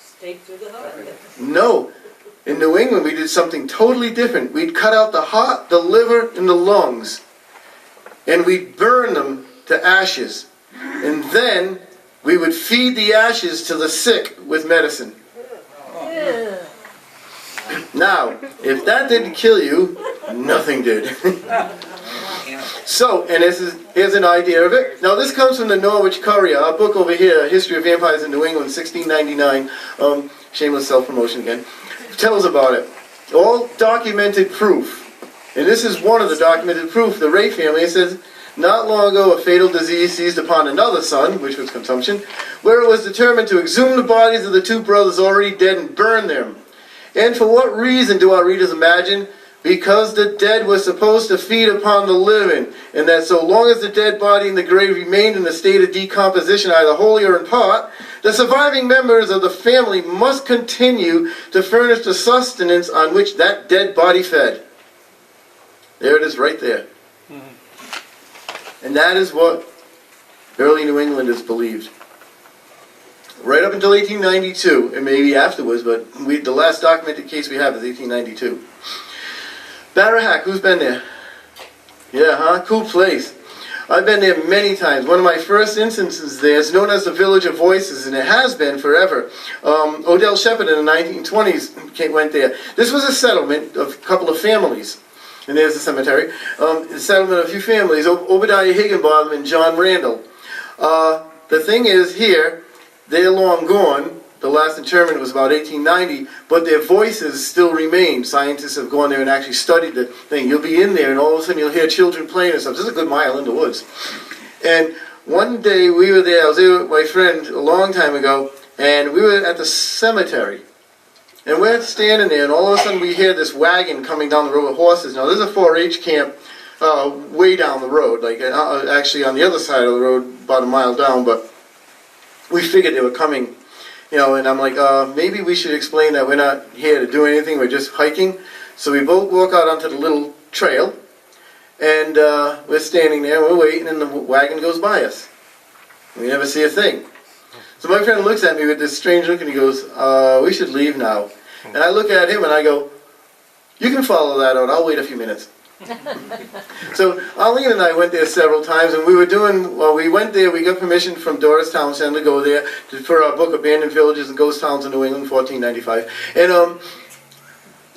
Stake through the heart. No. In New England, we did something totally different. We'd cut out the heart, the liver, and the lungs, and we'd burn them to ashes. And then we would feed the ashes to the sick with medicine. Now, if that didn't kill you, nothing did. So, and here's an idea of it. Now, this comes from the Norwich Courier, our book over here, History of Vampires in New England, 1699. Shameless self-promotion again. Tells about it. All documented proof. And this is one of the documented proof. The Ray family, it says, not long ago a fatal disease seized upon another son, which was consumption, where it was determined to exhume the bodies of the two brothers already dead and burn them. And for what reason do our readers imagine? Because the dead were supposed to feed upon the living, and that so long as the dead body in the grave remained in a state of decomposition, either wholly or in part, the surviving members of the family must continue to furnish the sustenance on which that dead body fed. There it is right there. And that is what early New Englanders believed. Right up until 1892, and maybe afterwards, but the last documented case we have is 1892. BARA-HACK, who's been there? Yeah, huh? Cool place. I've been there many times. One of my first instances there is known as the Village of Voices, and it has been forever. Odell Shepard in the 1920s went there. This was a settlement of a couple of families. And there's the cemetery. The settlement of a few families, Obadiah Higginbotham and John Randall. The thing is here, they're long gone. The last interment was about 1890, but their voices still remain. Scientists have gone there and actually studied the thing. You'll be in there, and all of a sudden you'll hear children playing and stuff. This is a good mile in the woods. And one day we were there, I was there with my friend a long time ago, and we were at the cemetery. And we're standing there, and all of a sudden we hear this wagon coming down the road with horses. Now, there's a 4-H camp way down the road, like actually on the other side of the road, about a mile down, but we figured they were coming, you know, and I'm like, maybe we should explain that we're not here to do anything, we're just hiking. So we both walk out onto the little trail, and we're standing there, we're waiting, and the wagon goes by us. We never see a thing. So my friend looks at me with this strange look, and he goes, we should leave now. And I look at him, and I go, you can follow that out, I'll wait a few minutes. So Arlene and I went there several times, and we went there, we got permission from Doris Townsend to go there for our book, Abandoned Villages and Ghost Towns in New England, 1495. And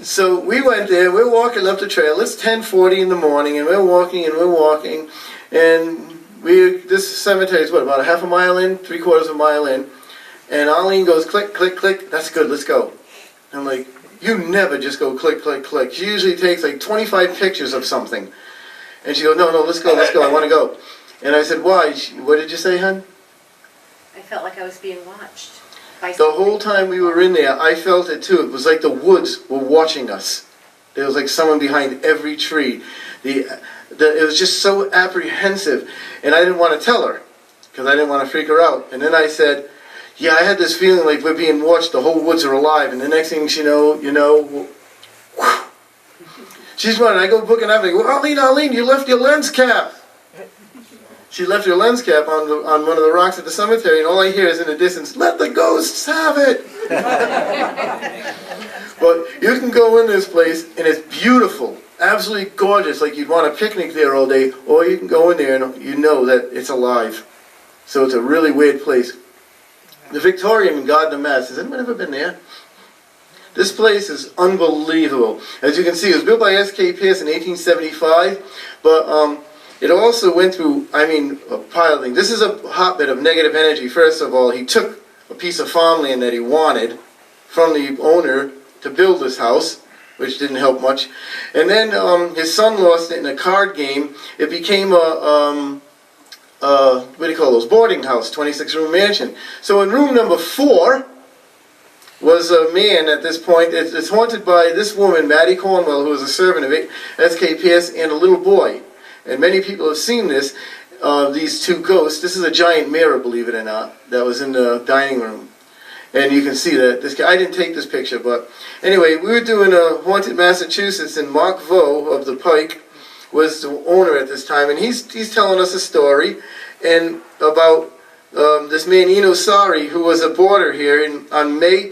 so we went there, we're walking up the trail, it's 10:40 in the morning, and we're walking, and this cemetery is what, about a half a mile in, 3/4 of a mile in, and Arlene goes, click, click, click, that's good, let's go. I'm like, you never just go click, click, click. She usually takes like 25 pictures of something. And she goes, no, let's go, I want to go. And I said, why? What did you say, hon? I felt like I was being watched. The whole time we were in there, I felt it too. It was like the woods were watching us. There was like someone behind every tree. It was just so apprehensive. And I didn't want to tell her, because I didn't want to freak her out. And then I said, yeah, I had this feeling like we're being watched, the whole woods are alive. And the next thing you know, she's running. I go booking up, and I go, Arlene, you left your lens cap. She left her lens cap on one of the rocks at the cemetery, and all I hear is in the distance, let the ghosts have it. But you can go in this place, and it's beautiful. absolutely gorgeous, like you'd want a picnic there all day, or you can go in there and you know that it's alive. So it's a really weird place. The Victorian in Gardner, Mass. Has anyone ever been there? This place is unbelievable. As you can see, it was built by S.K. Pierce in 1875, but it also went through, a pile of things. This is a hotbed of negative energy. First of all, he took a piece of farmland that he wanted from the owner to build this house, which didn't help much. And then his son lost it in a card game. It became a what do you call those, boarding house, 26-room mansion. So in room number 4 was a man at this point. It's haunted by this woman, Mattie Cornwell, who was a servant of S.K. Pierce, and a little boy. And many people have seen this, these two ghosts. This is a giant mirror, believe it or not, that was in the dining room. And you can see that this guy, I didn't take this picture, but anyway, we were doing a Haunted Massachusetts, and Mark Vo of the Pike was the owner at this time, and he's telling us a story and about this man Eno Sari, who was a boarder here on May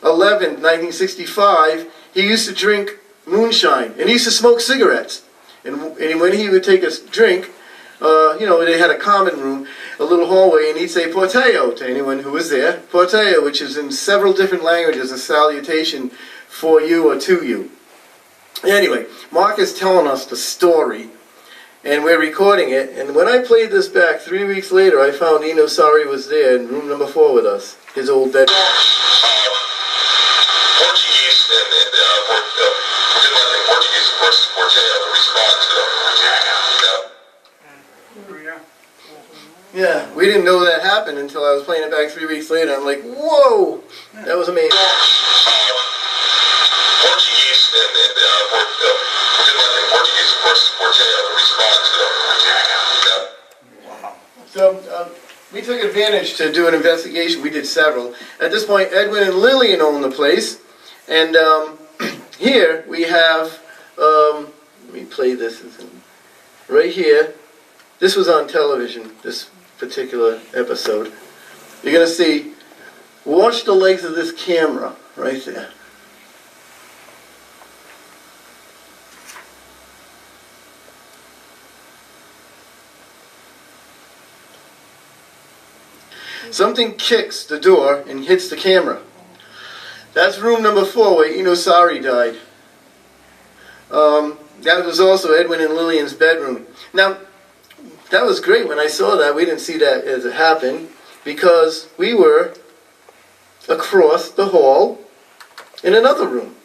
11th, 1965. He used to drink moonshine, and he used to smoke cigarettes. And when he would take a drink, they had a common room, a little hallway, and he'd say "Porteo" to anyone who was there. Porteo, which is in several different languages, a salutation for you or to you. Anyway, Mark is telling us the story, and we're recording it. And when I played this back 3 weeks later, I found Eno Sari was there in room number 4 with us, his old bedroom. Portuguese Portuguese, of course, is Porteo to respond to them. Yeah, we didn't know that happened until I was playing it back 3 weeks later. I'm like, whoa, that was amazing. Portuguese Portuguese, of course, is Porteo to respond to them. So we took advantage to do an investigation. We did several. At this point, Edwin and Lillian own the place, and here we have. Let me play this right here. This was on television. This particular episode. You're gonna see. Watch the legs of this camera right there. Something kicks the door and hits the camera. That's room number 4 where Eno Sari died. That was also Edwin and Lillian's bedroom. Now, that was great when I saw that. We didn't see that as it happened because we were across the hall in another room.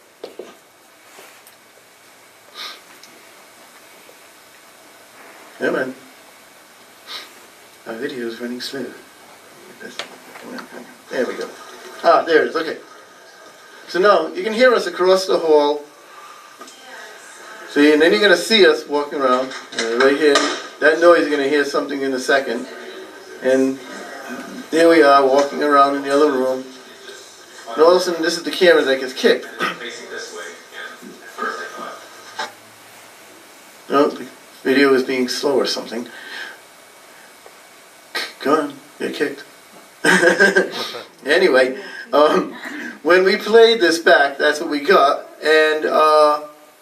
Yeah, man. Our video is running smooth. There we go. Ah, there it is. Okay. So now you can hear us across the hall. See, and then you're going to see us walking around right here. That noise, you're going to hear something in a second. And there we are walking around in the other room. And all of a sudden, this is the camera that gets kicked. No, the video is being slow or something. Go on, get kicked. Anyway, when we played this back, that's what we got. And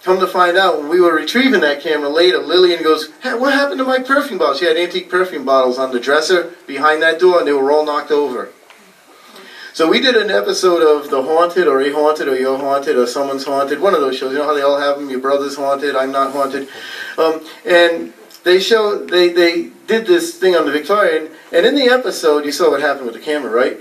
come to find out, when we were retrieving that camera later, Lillian goes, "Hey, what happened to my perfume bottles?" She had antique perfume bottles on the dresser behind that door, and they were all knocked over. So we did an episode of The Haunted, or A Haunted, or You're Haunted, or Someone's Haunted, one of those shows. You know how they all have them? Your brother's haunted, I'm not haunted. And they did this thing on the Victorian, and in the episode, you saw what happened with the camera, right?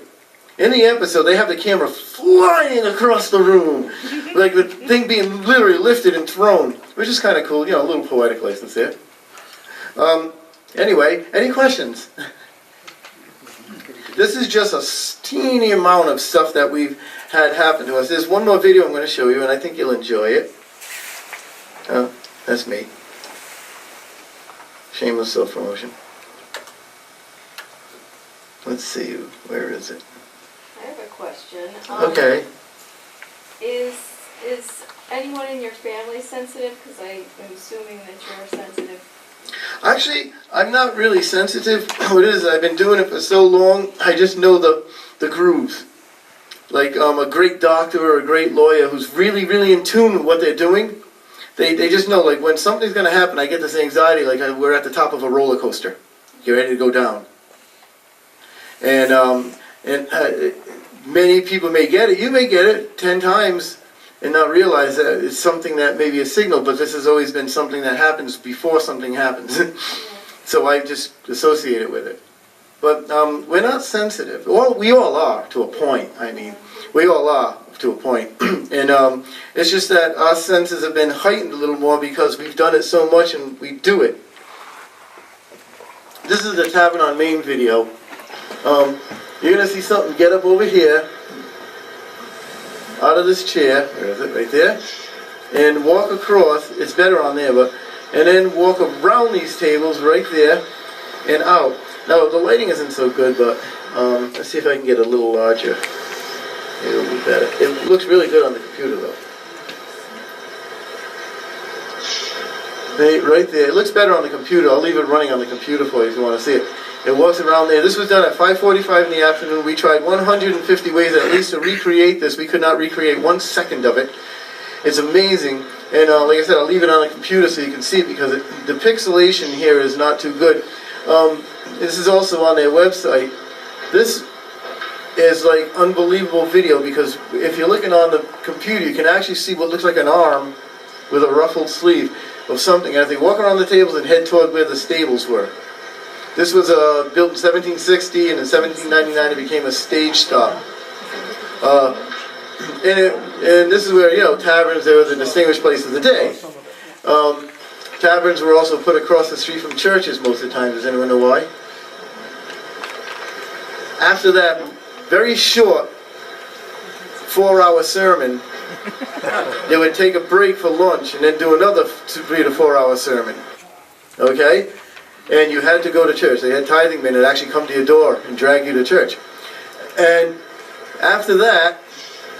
In the episode, they have the camera flying across the room, like the thing being literally lifted and thrown, which is kind of cool, a little poetic license there. Anyway, any questions? This is just a teeny amount of stuff that we've had happen to us. There's one more video I'm going to show you, and I think you'll enjoy it. Oh, that's me. Shameless self-promotion. Let's see, where is it? I have a question. Okay. Is anyone in your family sensitive? Because I am assuming that you're sensitive. Actually, I'm not really sensitive. What it is, I've been doing it for so long, I just know the grooves. Like a great doctor or a great lawyer who's really, really in tune with what they're doing, they just know, like, when something's going to happen, I get this anxiety, like we're at the top of a roller coaster. You're ready to go down. And many people may get it. You may get it 10 times and not realize that it's something that may be a signal, but this has always been something that happens before something happens. So I just associate it with it. But we're not sensitive. Well, we all are, to a point. I mean, we all are, to a point. And it's just that our senses have been heightened a little more because we've done it so much and we do it. This is the Tavern on Main video. You're going to see something get up over here, out of this chair, where is it, right there, and walk across, it's better on there, but, and then walk around these tables right there, and out. Now, the lighting isn't so good, but let's see if I can get a little larger. It'll be better. It looks really good on the computer, though. Right there. It looks better on the computer. I'll leave it running on the computer for you if you want to see it. It walks around there. This was done at 5:45 in the afternoon. We tried 150 ways at least to recreate this. We could not recreate 1 second of it. It's amazing. And like I said, I'll leave it on the computer so you can see it because the pixelation here is not too good. This is also on their website. This is like unbelievable video because if you're looking on the computer, you can actually see what looks like an arm with a ruffled sleeve of something as they walk around the tables and head toward where the stables were. This was built in 1760, and in 1799 it became a stage stop. And this is where, you know, taverns, they were the distinguished place of the day. Taverns were also put across the street from churches most of the time. Does anyone know why? After that very short 4-hour sermon, they would take a break for lunch and then do another 3 to 4 hour sermon. Okay? And you had to go to church. They had tithing men that actually come to your door and drag you to church. And after that,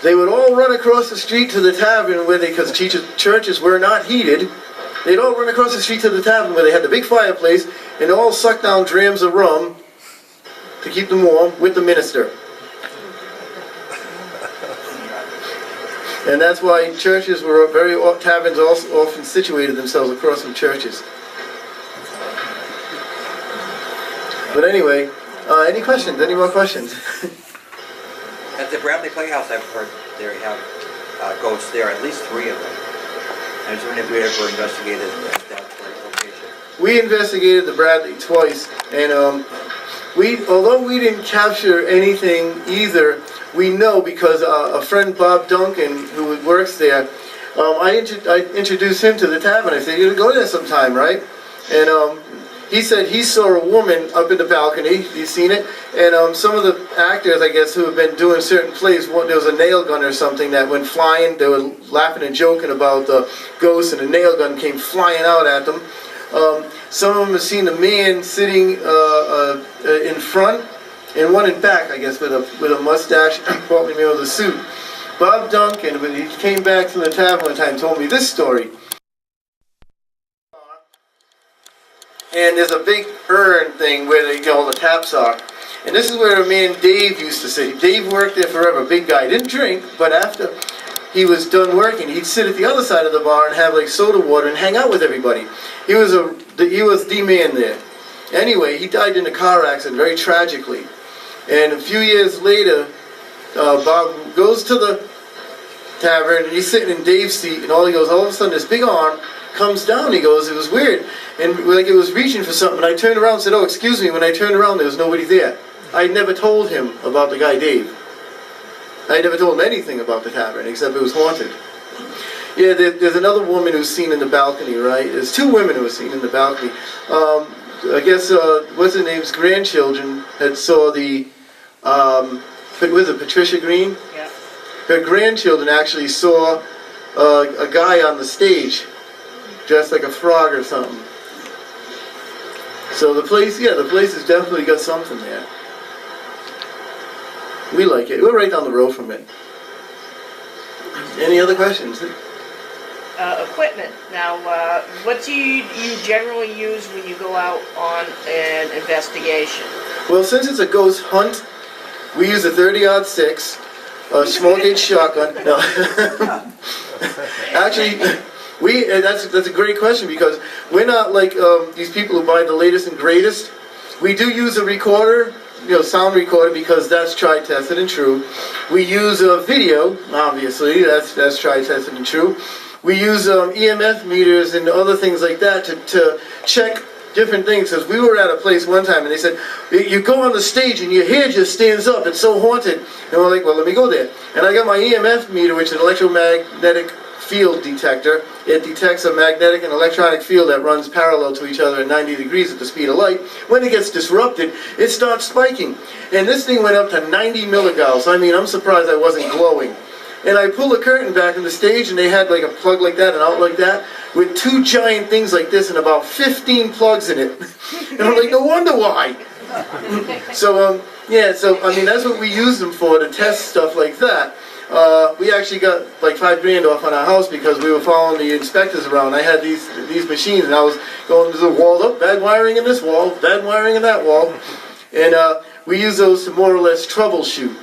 they would all run across the street to the tavern where they, because churches were not heated, they'd all run across the street to the tavern where they had the big fireplace and all suck down drams of rum to keep them warm with the minister. And that's why churches were taverns also often situated themselves across from churches. But anyway, any questions? Any more questions? At the Bradley Playhouse, I've heard they have ghosts there, at least 3 of them. I was wondering if you ever investigated that location. We investigated the Bradley twice, and although we didn't capture anything either, we know because a friend, Bob Duncan, who works there, I introduced him to the tavern. I said, "You're going to go there sometime, right?" And he said he saw a woman up in the balcony. He's seen it. And some of the actors, I guess, who have been doing certain plays, there was a nail gun or something that went flying. They were laughing and joking about the ghosts, and a nail gun came flying out at them. Some of them have seen a man sitting in front and one in back, I guess, with a mustache, probably made with a suit. Bob Duncan, when he came back from the tavern one time, told me this story. And there's a big urn thing where all the taps are. And this is where a man, Dave, used to sit. Dave worked there forever, big guy. Didn't drink, but after he was done working, he'd sit at the other side of the bar and have like soda water and hang out with everybody. He was the man there. Anyway, he died in a car accident very tragically. And a few years later, Bob goes to the tavern and he's sitting in Dave's seat, and all of a sudden this big arm comes down. He goes, it was weird, and like it was reaching for something. And I turned around and said, "Oh, excuse me." When I turned around, there was nobody there. I never told him about the guy Dave. I never told him anything about the tavern except it was haunted. Yeah, there's another woman who's seen in the balcony, right? There's 2 women who were seen in the balcony. I guess what's her name's grandchildren had saw the was it Patricia Green? Yeah. Her grandchildren actually saw a guy on the stage dressed like a frog or something. So the place has definitely got something there. We like it. We're right down the road from it. Any other questions? Equipment. Now, what do you generally use when you go out on an investigation? Well, since it's a ghost hunt, we use a 30-06, a small gauge shotgun. No. Actually, That's a great question, because we're not like these people who buy the latest and greatest. We do use a recorder, sound recorder, because that's tried, tested, and true. We use a video, obviously, that's tried, tested, and true. We use EMF meters and other things like that to check different things. Because we were at a place one time and they said, you go on the stage and your hair just stands up, it's so haunted. And we're like, well, let me go there. And I got my EMF meter, which is an electromagnetic field detector. It detects a magnetic and electronic field that runs parallel to each other at 90 degrees at the speed of light. When it gets disrupted, it starts spiking. And this thing went up to 90 milligauss. I mean, I'm surprised I wasn't glowing. And I pulled the curtain back on the stage, and they had like a plug like that and out like that, with two giant things like this and about 15 plugs in it. And I'm like, no wonder why. So, I mean, that's what we use them for, to test stuff like that. We actually got like $5 grand off on our house because we were following the inspectors around. I had these machines, and I was going to the wall, up, bad wiring in this wall, bad wiring in that wall. And we use those to more or less troubleshoot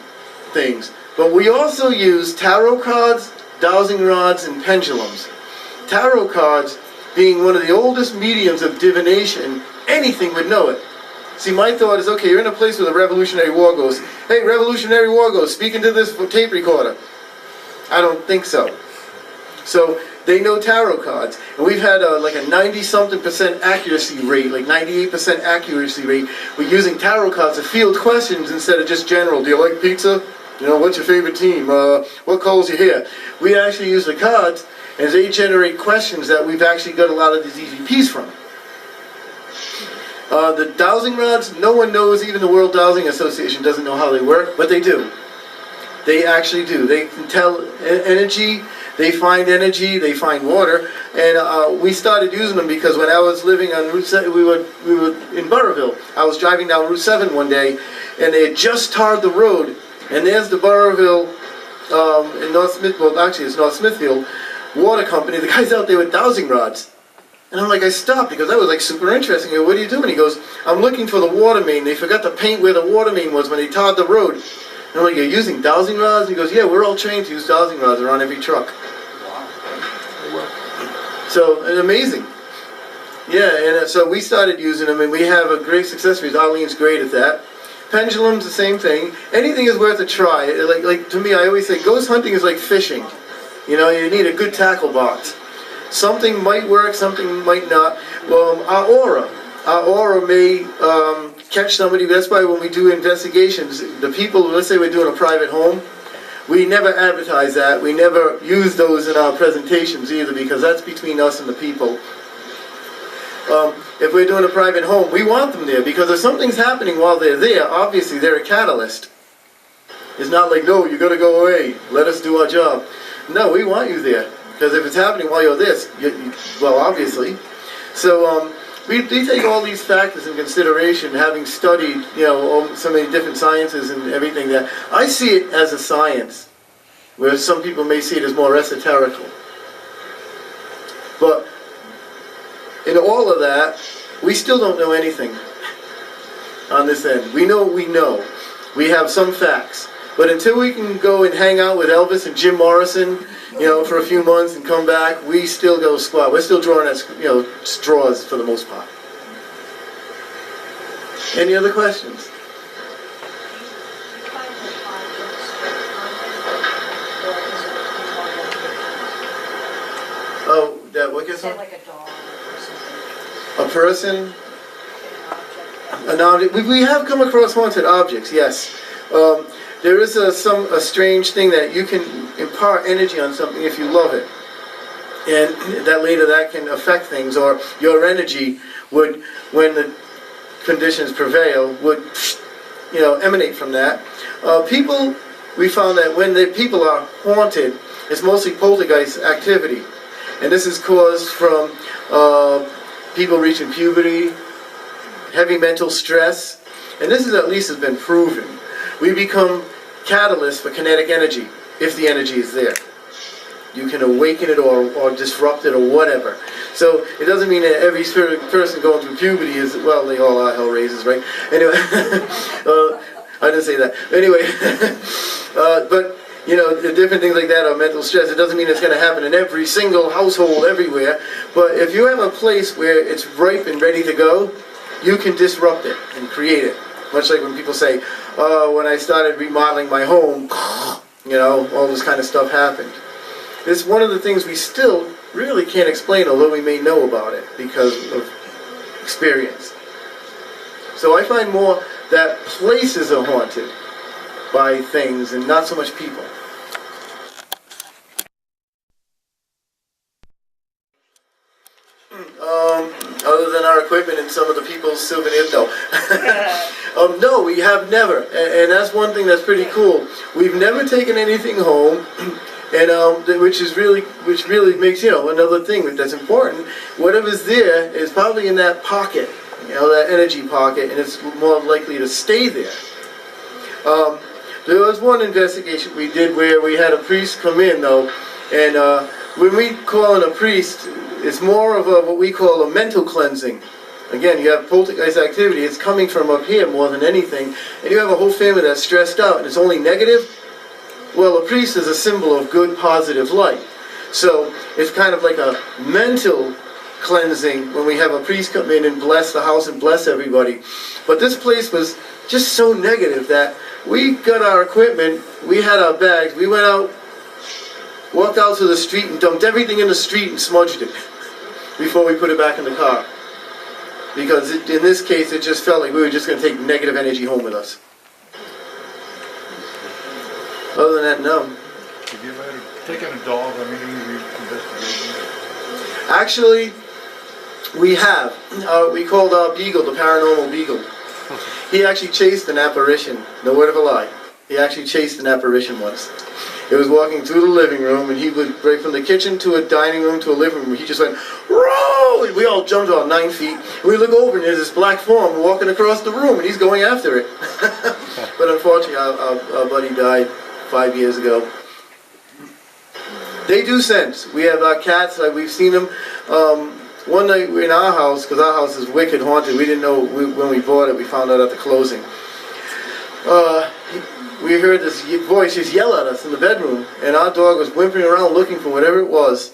things. But we also use tarot cards, dowsing rods, and pendulums. Tarot cards being one of the oldest mediums of divination, anything would know it. See, my thought is, okay, you're in a place where the Revolutionary War goes. Hey, Revolutionary War goes, speak into this tape recorder. I don't think so. So they know tarot cards. And we've had like a 90-something% accuracy rate, like 98% accuracy rate. We're using tarot cards to field questions instead of just general. Do you like pizza? What's your favorite team? What calls your hair? We actually use the cards, and they generate questions that we've actually got a lot of these EVPs from. The dowsing rods, no one knows, even the World Dowsing Association doesn't know how they work, but they do. They actually do. They can tell energy, they find water, and we started using them because when I was living on Route 7, we were in Burrillville. I was driving down Route 7 one day, and they had just tarred the road, and there's the Burrillville, in North Smithfield, actually it's North Smithfield, water company. The guy's out there with dowsing rods. And I'm like, I stopped because that was like super interesting. I go, what are you doing? He goes, I'm looking for the water main. They forgot to paint where the water main was when they tarred the road. And I'm like, you're using dowsing rods? And he goes, yeah, we're all trained to use dowsing rods around every truck. So, it's amazing. Yeah, and so we started using them, and we have a great success rate. Arlene's great at that. Pendulums, the same thing. Anything is worth a try. Like to me, I always say, ghost hunting is like fishing. You need a good tackle box. Something might work, something might not. Well, our aura may catch somebody. That's why when we do investigations, the people, let's say we're doing a private home, we never advertise that. We never use those in our presentations either, because that's between us and the people. If we're doing a private home, we want them there, because if something's happening while they're there, obviously they're a catalyst. It's not like, no, you got to go away, let us do our job. No, we want you there. Because if it's happening while you're this, well, obviously. So we take all these factors in consideration, having studied, so many different sciences and everything that I see it as a science, whereas some people may see it as more esoterical. But in all of that, we still don't know anything on this end. We know what we know. We have some facts. But until we can go and hang out with Elvis and Jim Morrison, for a few months and come back, we still go squat. We're still drawing at, straws for the most part. Any other questions? Oh, what gets on? Like a dog or something. A person? An object? We have come across haunted objects, yes. There is a strange thing that you can impart energy on something if you love it. And that can affect things, or your energy would, when the conditions prevail, would, emanate from that. We found that when the people are haunted, it's mostly poltergeist activity. And this is caused from people reaching puberty, heavy mental stress, and this at least has been proven. We become catalysts for kinetic energy, if the energy is there. You can awaken it or disrupt it or whatever. So it doesn't mean that every person going through puberty is, well, they all are hellraisers, right? Anyway, I didn't say that. Anyway, but you know, the different things like that, or mental stress. It doesn't mean it's going to happen in every single household everywhere. But if you have a place where it's ripe and ready to go, you can disrupt it and create it. Much like when people say, oh, when I started remodeling my home, you know, all this kind of stuff happened. It's one of the things we still really can't explain, although we may know about it because of experience. So I find more that places are haunted by things and not so much people. Other than our equipment and some of the people's souvenirs, no. No, we have never, and that's one thing that's pretty cool. We've never taken anything home, and which really makes, you know, another thing that's important. Whatever's there is probably in that pocket, you know, that energy pocket, and it's more likely to stay there. There was one investigation we did where we had a priest come in, though, and when we call in a priest, it's more of a, what we call a mental cleansing. Again, you have poltergeist activity, it's coming from up here more than anything, and you have a whole family that's stressed out and it's only negative. Well, a priest is a symbol of good, positive light. So it's kind of like a mental cleansing when we have a priest come in and bless the house and bless everybody. But this place was just so negative that we got our equipment, we had our bags, we went out, walked out to the street and dumped everything in the street and smudged it before we put it back in the car. Because in this case, it just felt like we were just going to take negative energy home with us. Other than that, no. Have you ever taken a dog on any of these investigations? Actually, we have. We called our beagle the paranormal beagle. He actually chased an apparition. No word of a lie. He actually chased an apparition once. It was walking through the living room, and he would break from the kitchen to a dining room to a living room. He just went, "Roll!" And we all jumped about 9 feet. And we look over, and there's this black form walking across the room, and he's going after it. But unfortunately, our buddy died 5 years ago. They do sense. We have our cats. We've seen them. One night in our house, because our house is wicked haunted. We didn't know when we bought it. We found out at the closing. We heard this voice just yell at us in the bedroom, and our dog was whimpering around looking for whatever it was.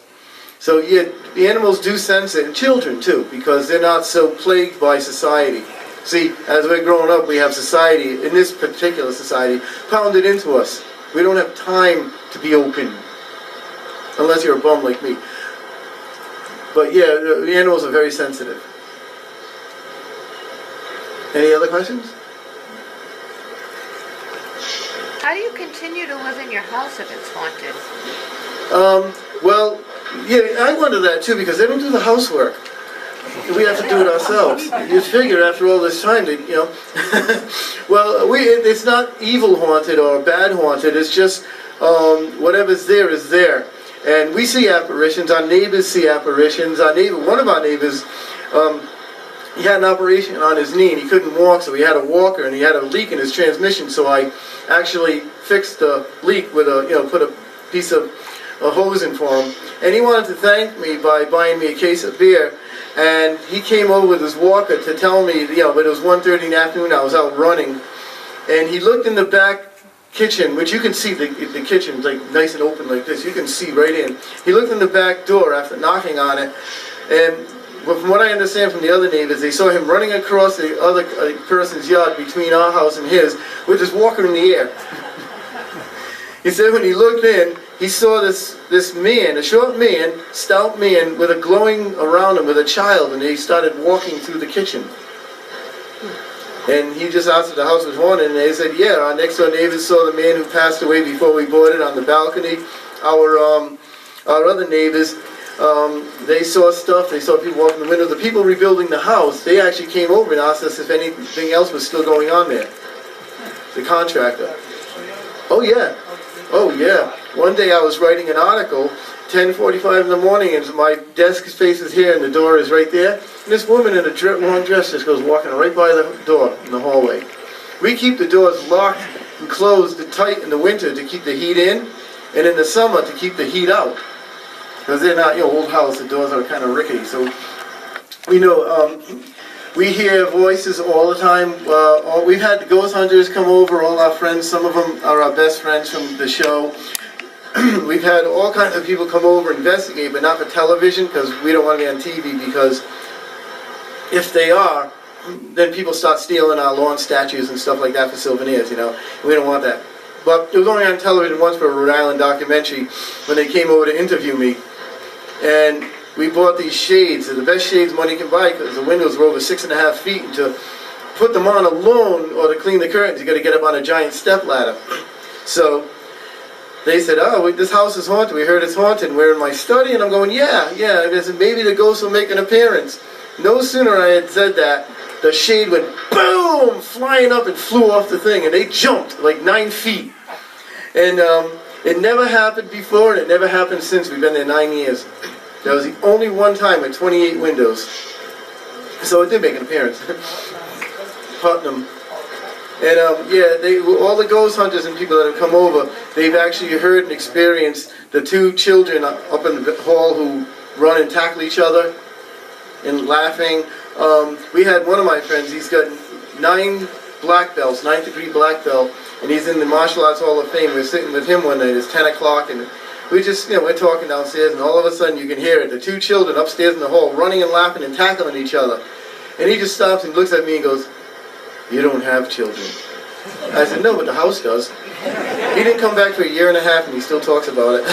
So yeah, the animals do sense it, and children too, because they're not so plagued by society. See, as we're growing up, we have society, in this particular society, pounded into us. We don't have time to be open, unless you're a bum like me. But yeah, the animals are very sensitive. Any other questions? How do you continue to live in your house if it's haunted? Well, yeah, I wonder that too, because they don't do the housework. We have to do it ourselves. You'd figure after all this time that, you know. Well, it's not evil haunted or bad haunted, it's just whatever's there is there. And we see apparitions, our neighbors see apparitions. One of our neighbors, he had an operation on his knee and he couldn't walk, so he had a walker and he had a leak in his transmission, so I actually fixed the leak with put a piece of a hose in for him. And he wanted to thank me by buying me a case of beer, and he came over with his walker to tell me, but it was 1:30 in the afternoon, I was out running, and he looked in the back kitchen, which you can see the kitchen's like nice and open like this, you can see right in. He looked in the back door after knocking on it, and from what I understand from the other neighbors, they saw him running across the other person's yard between our house and his with his walker in the air. He said when he looked in, he saw this man, a short man, stout man, with a glowing around him with a child, and they started walking through the kitchen. And he just asked if the house was haunted, and they said, yeah, our next door neighbors saw the man who passed away before we bought it on the balcony. Our other neighbors, they saw stuff, they saw people walking the window. The people rebuilding the house, they actually came over and asked us if anything else was still going on there. The contractor. Oh yeah. Oh yeah. One day I was writing an article, 10:45 in the morning, and my desk space is here and the door is right there. And this woman in a long dress just goes walking right by the door in the hallway. We keep the doors locked and closed tight in the winter to keep the heat in, and in the summer to keep the heat out. Because they're not, old house, the doors are kind of rickety. So, we hear voices all the time. We've had the ghost hunters come over, all our friends, some of them are our best friends from the show. We've had all kinds of people come over and investigate, but not for television, because we don't want to be on TV, because if they are, then people start stealing our lawn statues and stuff like that for souvenirs, you know. We don't want that. But it was only on television once for a Rhode Island documentary when they came over to interview me. And we bought these shades, they're the best shades money can buy, because the windows were over 6.5 feet, and to put them on alone or to clean the curtains, you got to get up on a giant step ladder. So they said, oh, this house is haunted. We heard it's haunted. We're in my study, and I'm going, yeah. And they said, maybe the ghost will make an appearance. No sooner I had said that, the shade went boom, flying up and flew off the thing, and they jumped like 9 feet. And it never happened before, and it never happened since. We've been there 9 years. That was the only one time with 28 windows. So it did make an appearance. Putnam. And yeah, all the ghost hunters and people that have come over, they've actually heard and experienced the two children up in the hall who run and tackle each other and laughing. We had one of my friends, he's got 9 black belts, 9th degree black belt, and he's in the Martial Arts Hall of Fame. We were sitting with him one night, it's 10 o'clock, and we just, we're talking downstairs, and all of a sudden you can hear it, the two children upstairs in the hall running and laughing and tackling each other. And he just stops and looks at me and goes, "You don't have children." I said, "No, but the house does." He didn't come back for a year and a half, and he still talks about it.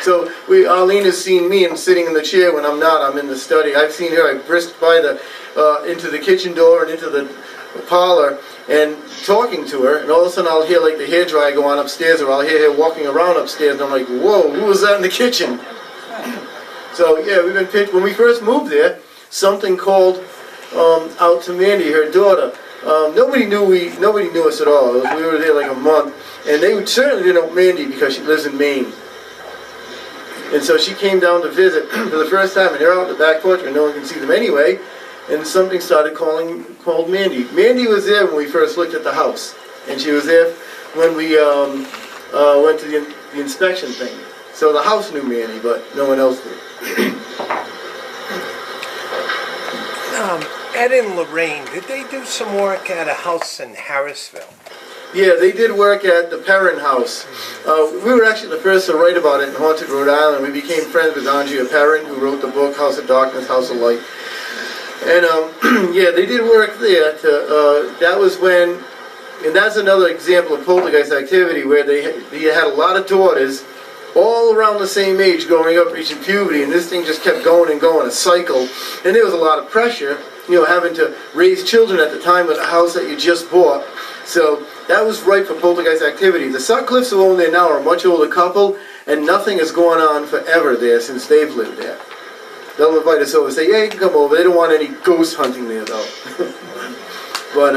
So Arlene has seen me and sitting in the chair when I'm not. I'm in the study. I've seen her. I brisked by into the kitchen door and into the parlor and talking to her. And all of a sudden I'll hear like the hairdryer go on upstairs, or I'll hear her walking around upstairs. And I'm like, whoa, who was that in the kitchen? So yeah, we've been pitched. When we first moved there, something called out to Mandy, her daughter. Nobody knew us at all. We were there like a month, and they certainly didn't know Mandy because she lives in Maine. And so she came down to visit for the first time, and they're out in the back porch where no one can see them anyway, and something started called Mandy. Mandy was there when we first looked at the house, and she was there when we went to the inspection thing. So the house knew Mandy, but no one else did. Ed and Lorraine, did they do some work at a house in Harrisville? Yeah, they did work at the Perrin House. We were actually the first to write about it in Haunted Rhode Island. We became friends with Andrea Perrin, who wrote the book House of Darkness, House of Light. And yeah, they did work there. That was when, and that's another example of poltergeist activity where they had a lot of daughters all around the same age growing up, reaching puberty, and this thing just kept going and going, a cycle. And there was a lot of pressure, having to raise children at the time of the house that you just bought. So that was ripe for poltergeist activity. The Sutcliffes who own there now are a much older couple, and nothing has gone on forever there since they've lived there. They'll invite us over and say, yeah, you can come over. They don't want any ghost hunting there, though. But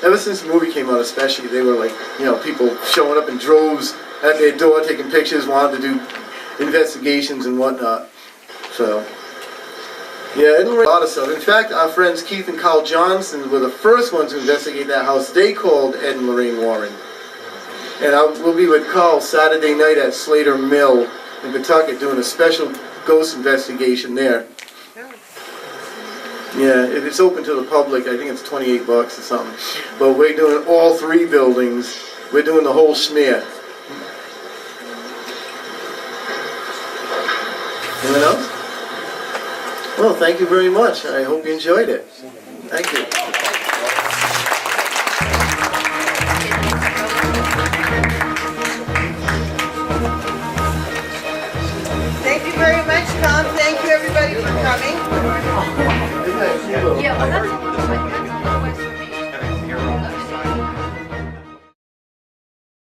ever since the movie came out especially, they were like, people showing up in droves at their door, taking pictures, wanted to do investigations and whatnot. So, yeah, a lot of stuff. In fact, our friends Keith and Carl Johnson were the first ones to investigate that house. They called Ed and Lorraine Warren. And we'll be with Carl Saturday night at Slater Mill in Pawtucket doing a special ghost investigation there. Yeah, if it's open to the public, I think it's $28 or something. But we're doing all 3 buildings. We're doing the whole smear. Anyone else? Well, thank you very much. I hope you enjoyed it. Thank you.